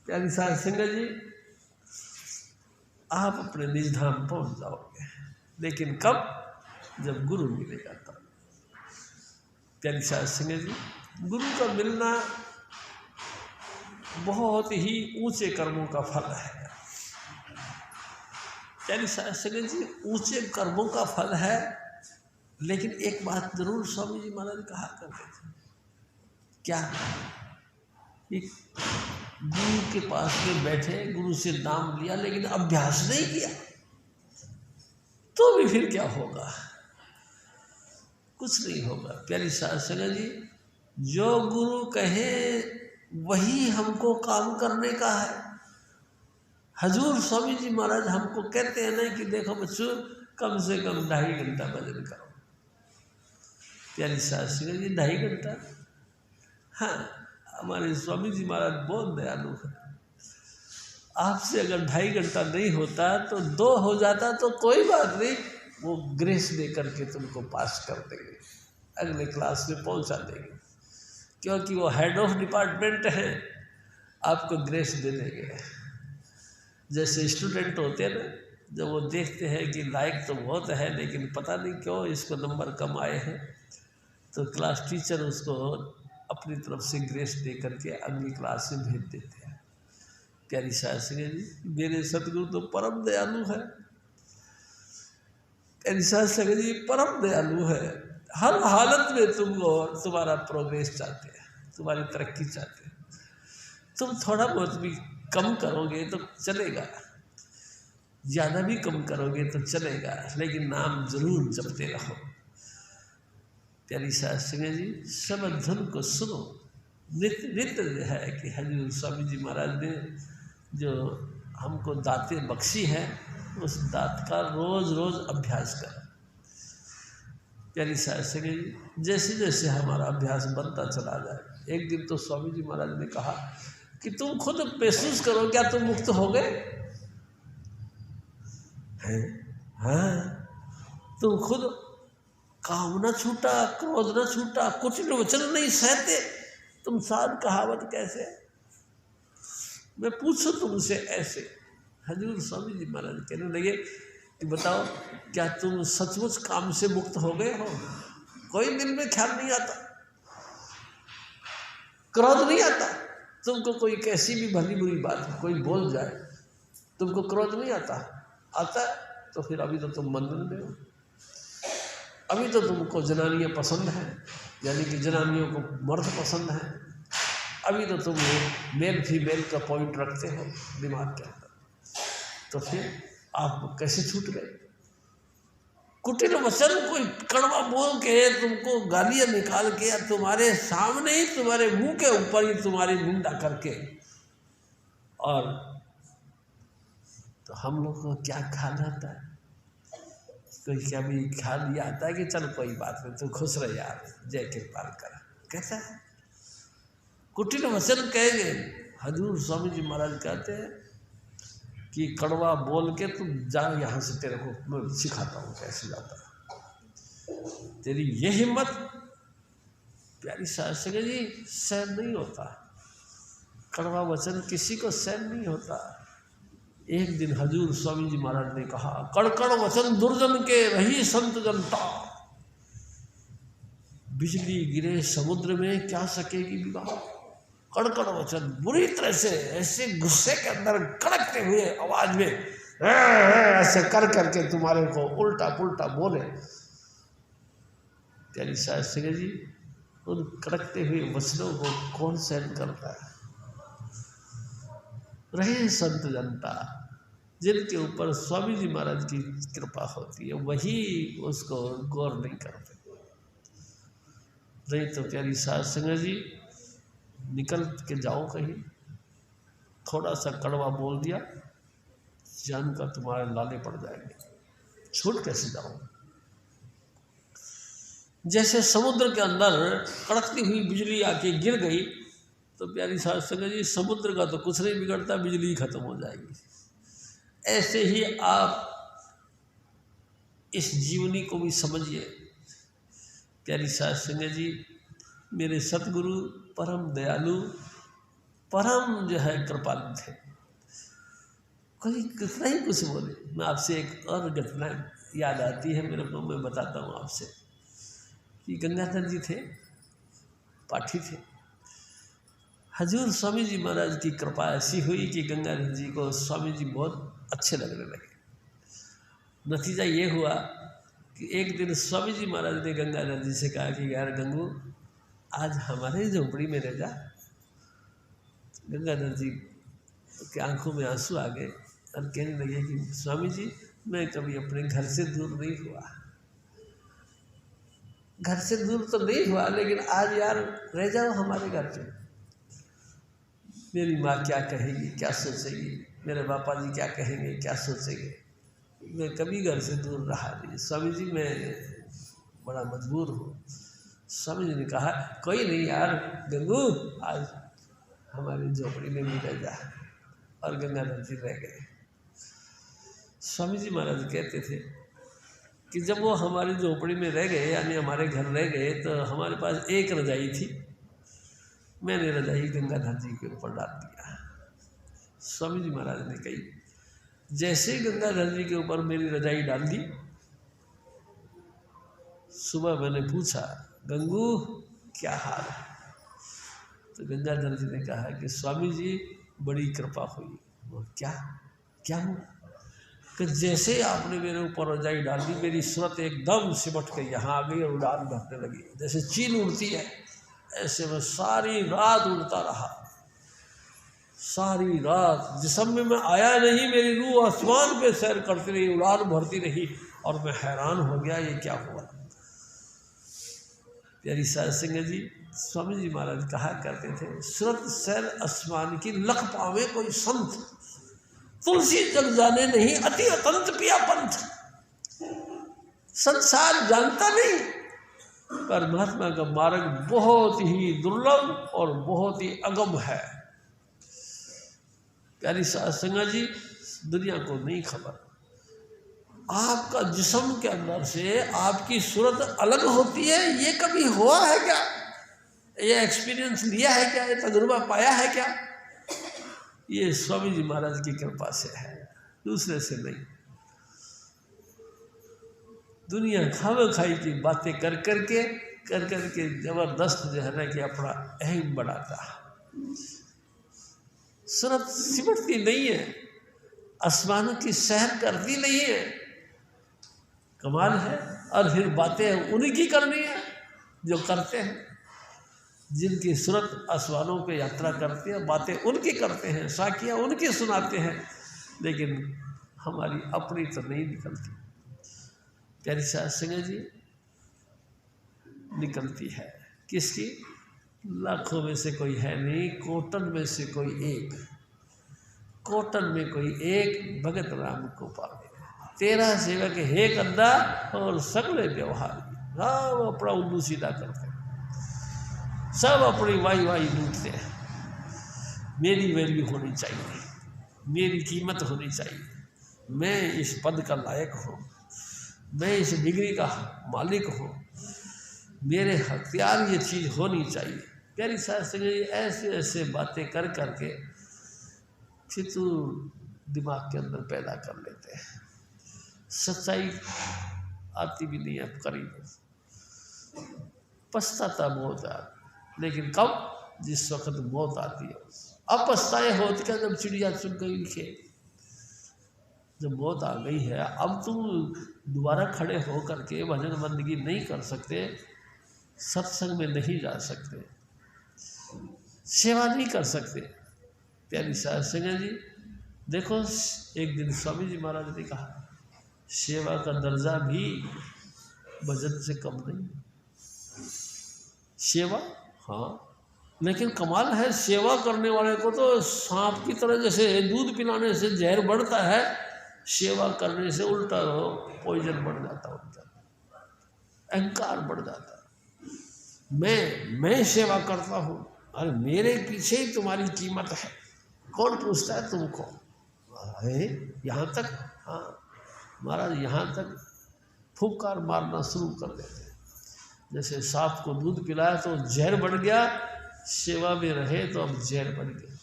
प्यारी साध संगत जी, आप अपने निज धाम पहुंच जाओगे, लेकिन कब? जब गुरु मिलेगा तब। प्यारी साध संगत जी, गुरु का मिलना बहुत ही ऊंचे कर्मों का फल है। प्यारी साध संगत जी, ऊंचे कर्मों का फल है, लेकिन एक बात जरूर स्वामी जी महाराज कहा करते थे, क्या? गुरु के पास में बैठे, गुरु से नाम लिया, लेकिन अभ्यास नहीं किया तो भी फिर क्या होगा? कुछ नहीं होगा। प्यारी साध संगत जी, जो गुरु कहे वही हमको काम करने का है। हजूर स्वामी जी महाराज हमको कहते हैं ना कि देखो बच्चों, कम से कम 2.5 घंटा भजन करो। प्यारी साध संगत जी, 2.5 घंटा? हाँ, हमारे स्वामी जी महाराज बहुत दयालु हैं। आपसे अगर 2.5 घंटा नहीं होता तो 2 हो जाता तो कोई बात नहीं, वो ग्रेस दे करके तुमको पास कर देंगे, अगले क्लास में पहुंचा देंगे, क्योंकि वो हेड ऑफ डिपार्टमेंट है, आपको ग्रेस दे देंगे। जैसे स्टूडेंट होते हैं ना, जब वो देखते हैं कि लायक तो बहुत है लेकिन पता नहीं क्यों इसको नंबर कम आए हैं, तो क्लास टीचर उसको अपनी तरफ से ग्रेस दे करके अगली क्लास में भेज देते हैं। प्यारी साध संगत जी, मेरे सतगुरु तो परम दयालु है। प्यारी साध संगत जी परम दयालु है, हर हालत में तुमको तुम्हारा प्रोग्रेस चाहते हैं, तुम्हारी तरक्की चाहते हैं। तुम थोड़ा बहुत भी कम करोगे तो चलेगा, ज़्यादा भी कम करोगे तो चलेगा, लेकिन नाम जरूर जपते रहो। प्यारी साध संगत जी, सब धुन को सुनो। नित्य नित्य जो है कि हजूर स्वामी जी महाराज ने जो हमको दातें बख्शी है, उस दात का रोज़ रोज़ अभ्यास करो। प्यारी साध संगत जी, जैसे जैसे हमारा अभ्यास बनता चला जाए, एक दिन तो स्वामी जी महाराज ने कहा कि तुम खुद महसूस करो, क्या तुम मुक्त हो गए हैं? हाँ, तुम खुद काम न छूटा, क्रोध न छूटा, कुटिल वचन नहीं सहते, तुम साध कहावत कैसे? मैं पूछूं तुमसे ऐसे? हजूर स्वामी जी महाराज कहने लगे कि बताओ, क्या तुम सचमुच काम से मुक्त हो गए हो? कोई दिल में ख्याल नहीं आता, क्रोध नहीं आता, तुमको कोई कैसी भी भली बुरी बात कोई बोल जाए, तुमको क्रोध नहीं आता? आता तो फिर अभी तो तुम बंधन में हो, अभी तो तुमको जनानियाँ पसंद हैं, यानी कि जनानियों को मर्द पसंद हैं, अभी तो तुम मेल फीमेल का पॉइंट रखते हो दिमाग के अंदर, तो फिर आप कैसे छूट गए? कुटिल वचन कोई कड़वा बोल के तुमको गालियाँ निकाल के या तुम्हारे सामने ही, तुम्हारे मुंह के ऊपर ही तुम्हारी निंदा करके, और तो हम लोग को क्या ख्याल रहता है? कोई क्या भी ख्याल ये आता है कि चल कोई बात नहीं, तू खुश रह यार, जय कृपाल कर, कैसा है? कुटिल वचन कहेंगे। हजूर स्वामी जी महाराज कहते हैं कि कड़वा बोल के तुम जा यहाँ से, तेरे को मैं सिखाता हूँ कैसे जाता है। तेरी ये हिम्मत प्यारी साध संगत जी सहन नहीं होता, कड़वा वचन किसी को सहन नहीं होता। एक दिन हजूर स्वामी जी महाराज ने कहा, कड़कड़ वचन दुर्जन के रही संत जनता, बिजली गिरे समुद्र में क्या सकेगी विवाह। कड़कड़ वचन, बुरी तरह से ऐसे गुस्से के अंदर कड़कते हुए आवाज में ऐसे कर करके तुम्हारे को उल्टा पुल्टा बोले। प्यारी साहब सिंह जी, उन कड़कते हुए वचनों को कौन सहन करता है? रहे संत जनता जिनके ऊपर स्वामी जी महाराज की कृपा होती है, वही उसको गौर नहीं करते। नहीं तो प्यारी साध संगत जी, निकल के जाओ कहीं, थोड़ा सा कड़वा बोल दिया, जान का तुम्हारे लाले पड़ जाएंगे, छूट कैसे जाओ। जैसे समुद्र के अंदर कड़कती हुई बिजली आके गिर गई तो प्यारी साध संगत जी, समुद्र का तो कुछ नहीं बिगड़ता, बिजली खत्म हो जाएगी। ऐसे ही आप इस जीवनी को भी समझिए। प्यारी साध संगत जी, मेरे सतगुरु परम दयालु, परम जो है कृपालु थे। कोई कितना ही कुछ बोले, मैं आपसे एक और घटना याद आती है मेरे को, मैं बताता हूँ आपसे कि गंगाधर जी थे, पाठी थे। हजूर स्वामी जी महाराज की कृपा ऐसी हुई कि गंगाधर जी को स्वामी जी बहुत अच्छे लगने लगे। नतीजा ये हुआ कि एक दिन स्वामी जी महाराज ने गंगाधर जी से कहा कि यार गंगू, आज हमारे झोपड़ी में रह जा। गंगाधर जी के आंखों में आंसू आ गए और कहने लगे कि स्वामी जी, मैं कभी अपने घर से दूर नहीं हुआ, घर से दूर तो नहीं हुआ, लेकिन आज यार रह जाओ हमारे घर पे। मेरी माँ क्या कहेगी, क्या सोचेगी, मेरे पापा जी क्या कहेंगे, क्या सोचेंगे। मैं कभी घर से दूर रहा नहीं स्वामी जी, मैं बड़ा मजबूर हूँ। स्वामी जी ने कहा कोई नहीं यार गंगू, आज हमारी झोपड़ी में भी रह जा। और गंगाधर जी रह गए। स्वामी जी महाराज कहते थे कि जब वो हमारी झोपड़ी में रह गए, यानी हमारे घर रह गए, तो हमारे पास एक रजाई थी। मैंने रजाई गंगाधर जी के ऊपर डाल दिया। स्वामी जी महाराज ने कही, जैसे गंगाधर जी के ऊपर मेरी रजाई डाल दी, सुबह मैंने पूछा गंगू क्या हाल है? तो गंगाधर जी ने कहा कि स्वामी जी बड़ी कृपा हुई। वो क्या क्या हुआ? कि जैसे आपने मेरे ऊपर रजाई डाल दी, मेरी सूरत एकदम सिमट के यहाँ आ गई और उड़ान भरने लगी। जैसे चील उड़ती है, ऐसे मैं सारी रात उड़ता रहा। सारी रात जिस्म में मैं आया नहीं, मेरी रूह आसमान पे सैर करती रही, उड़ान भरती रही, और मैं हैरान हो गया ये क्या हुआ। प्यारी साध संगत जी, स्वामी जी महाराज कहा करते थे, सूरत सैर आसमान की लख पावे कोई संत, तुलसी जग जाने नहीं अति अतंत पिया पंथ। संसार जानता नहीं, परमात्मा का मार्ग बहुत ही दुर्लभ और बहुत ही अगम है। प्यारी साध संगत जी, दुनिया को नहीं खबर, आपका जिस्म के अंदर से आपकी सूरत अलग होती है, ये कभी हुआ है क्या? ये एक्सपीरियंस लिया है क्या? ये तजुर्बा पाया है क्या? ये स्वामी जी महाराज की कृपा से है, दूसरे से नहीं। दुनिया खावे खाई की बातें कर करके जबरदस्त जो है ना कि अपना अहम बढ़ाता, सूरत सिमटती नहीं है, आसमानों की सैर करती नहीं है। कमाल है। और फिर बातें उन्हीं की करनी है जो करते हैं, जिनकी सूरत आसमानों पे यात्रा करती है, बातें उनकी करते हैं, साखियाँ उनकी सुनाते हैं, लेकिन हमारी अपनी तो नहीं निकलती। प्यारी साध संगत जी, निकलती है किसकी? लाखों में से कोई है नहीं, कोटन में से कोई एक, कोटन में कोई एक भगत राम को पावे। तेरा सेवक हे कंदा और सगले व्यवहार, सब अपना उल्लू सीधा करते हैं, सब अपनी वाई वाई लूटते हैं। मेरी वैल्यू होनी चाहिए, मेरी कीमत होनी चाहिए, मैं इस पद का लायक हूँ, मैं इस डिग्री का मालिक हूँ, मेरे हथियार ये चीज़ होनी चाहिए। प्यारी साध संगत, ऐसे ऐसे बातें कर करके फितूर दिमाग के अंदर पैदा कर लेते हैं। सच्चाई आती भी नहीं अब करीब, पछताता बहुत ज़्यादा, लेकिन कब? जिस वक्त मौत आती है। अब पछताए होत क्या जब चिड़िया चुग गई खेत। जब मौत आ गई है, अब तुम दोबारा खड़े हो करके भजन बंदगी नहीं कर सकते, सत्संग में नहीं जा सकते, सेवा नहीं कर सकते। प्यारी साध संगत जी, देखो एक दिन स्वामी जी महाराज ने कहा सेवा का दर्जा भी भजन से कम नहीं। सेवा हाँ, लेकिन कमाल है, सेवा करने वाले को तो सांप की तरह जैसे दूध पिलाने से जहर बढ़ता है, सेवा करने से उल्टा हो पॉइजन बढ़ जाता, उनका अहंकार बढ़ जाता। मैं सेवा करता हूँ, अरे मेरे पीछे ही तुम्हारी कीमत है, कौन पूछता है तुमको? है यहाँ तक, हाँ महाराज यहाँ तक फुफकार मारना शुरू कर देते। जैसे सांप को दूध पिलाया तो जहर बढ़ गया, सेवा में रहे तो अब जहर बढ़ गया,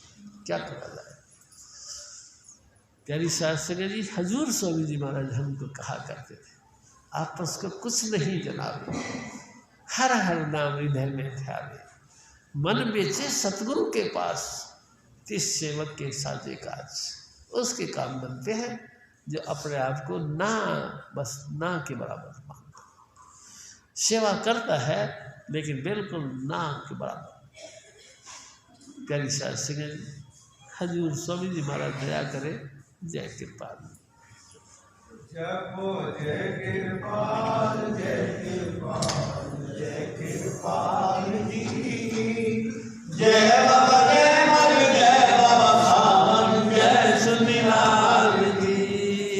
क्या करा जाए। प्यारी साध संगत जी, हजूर स्वामी जी महाराज हमको कहा करते थे आपस को कुछ नहीं जनावे, हर हर नाम हृदय में ध्यावे, मन बेचे सतगुरु के पास, तिस सेवक के साजे काज। उसके काम बनते हैं जो अपने आप को ना, बस ना के बराबर मानता, सेवा करता है लेकिन बिल्कुल ना के बराबर। प्यारी साध संगत जी, हजूर स्वामी जी महाराज दया करे, जय कृपाल। जपो जय कृपाल, जय कृपाल, जय कृपाल जी, जय बाबा जय मल, जय बाबा खान, जय सुनीलाल जी।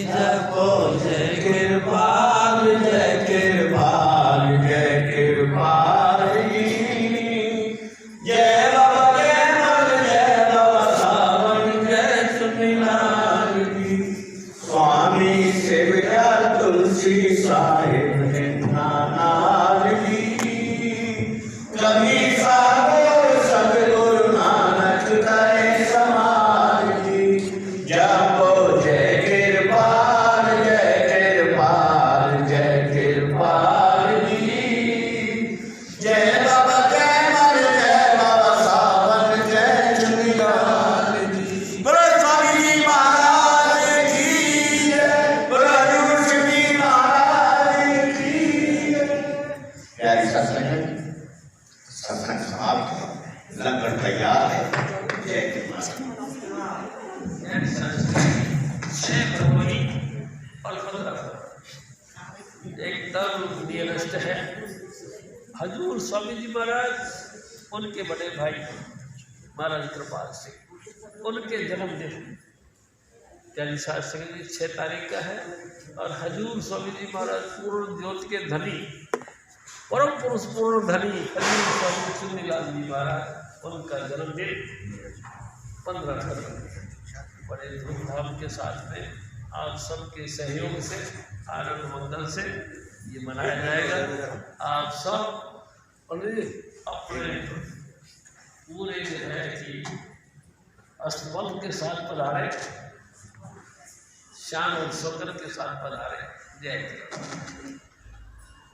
जपो जय कृपाल, जय कृपाल, जय कृपाल जी, जय बाबा जय मल, जय बाबा खान, जय सुनीलाल जी। स्वामी सेवया तुलसी साहिब नानार जी, कभी सागर सतगुरु नानक करे समाज जी। जपो जय कृपाल, जय कृपाल, जय कृपाल जी, जय बाबा जय मल, जय बाबा सावन, जय चुनीलाल जी। बोलो स्वामी जी महाराज की जय, बोलो हजूर जी महाराज की जय। प्यारी सत्संग सत्संग समाप्त, लंगर तैयार है। जय कृपाल। एकदम नियरेस्ट है हजूर स्वामी जी महाराज, उनके बड़े भाई महाराज कृपाल सिंह, उनके जन्मदिन प्यारी साध संगत जी 6 तारीख का है। और हजूर स्वामी जी महाराज पूर्ण ज्योति के धनी, परम पुरुष पूर्ण धनी हजूर स्वामी चुनीलाल जी महाराज, उनका जन्मदिन 15 फरवरी बड़े धूमधाम के साथ में आप सबके सहयोग से, आनंद मंगल से ये मनाया जाएगा। आप सब अपने पूरे जो है कि अस्तबल के साथ पधारे, शान और शौकत के साथ पधारे। जय जय।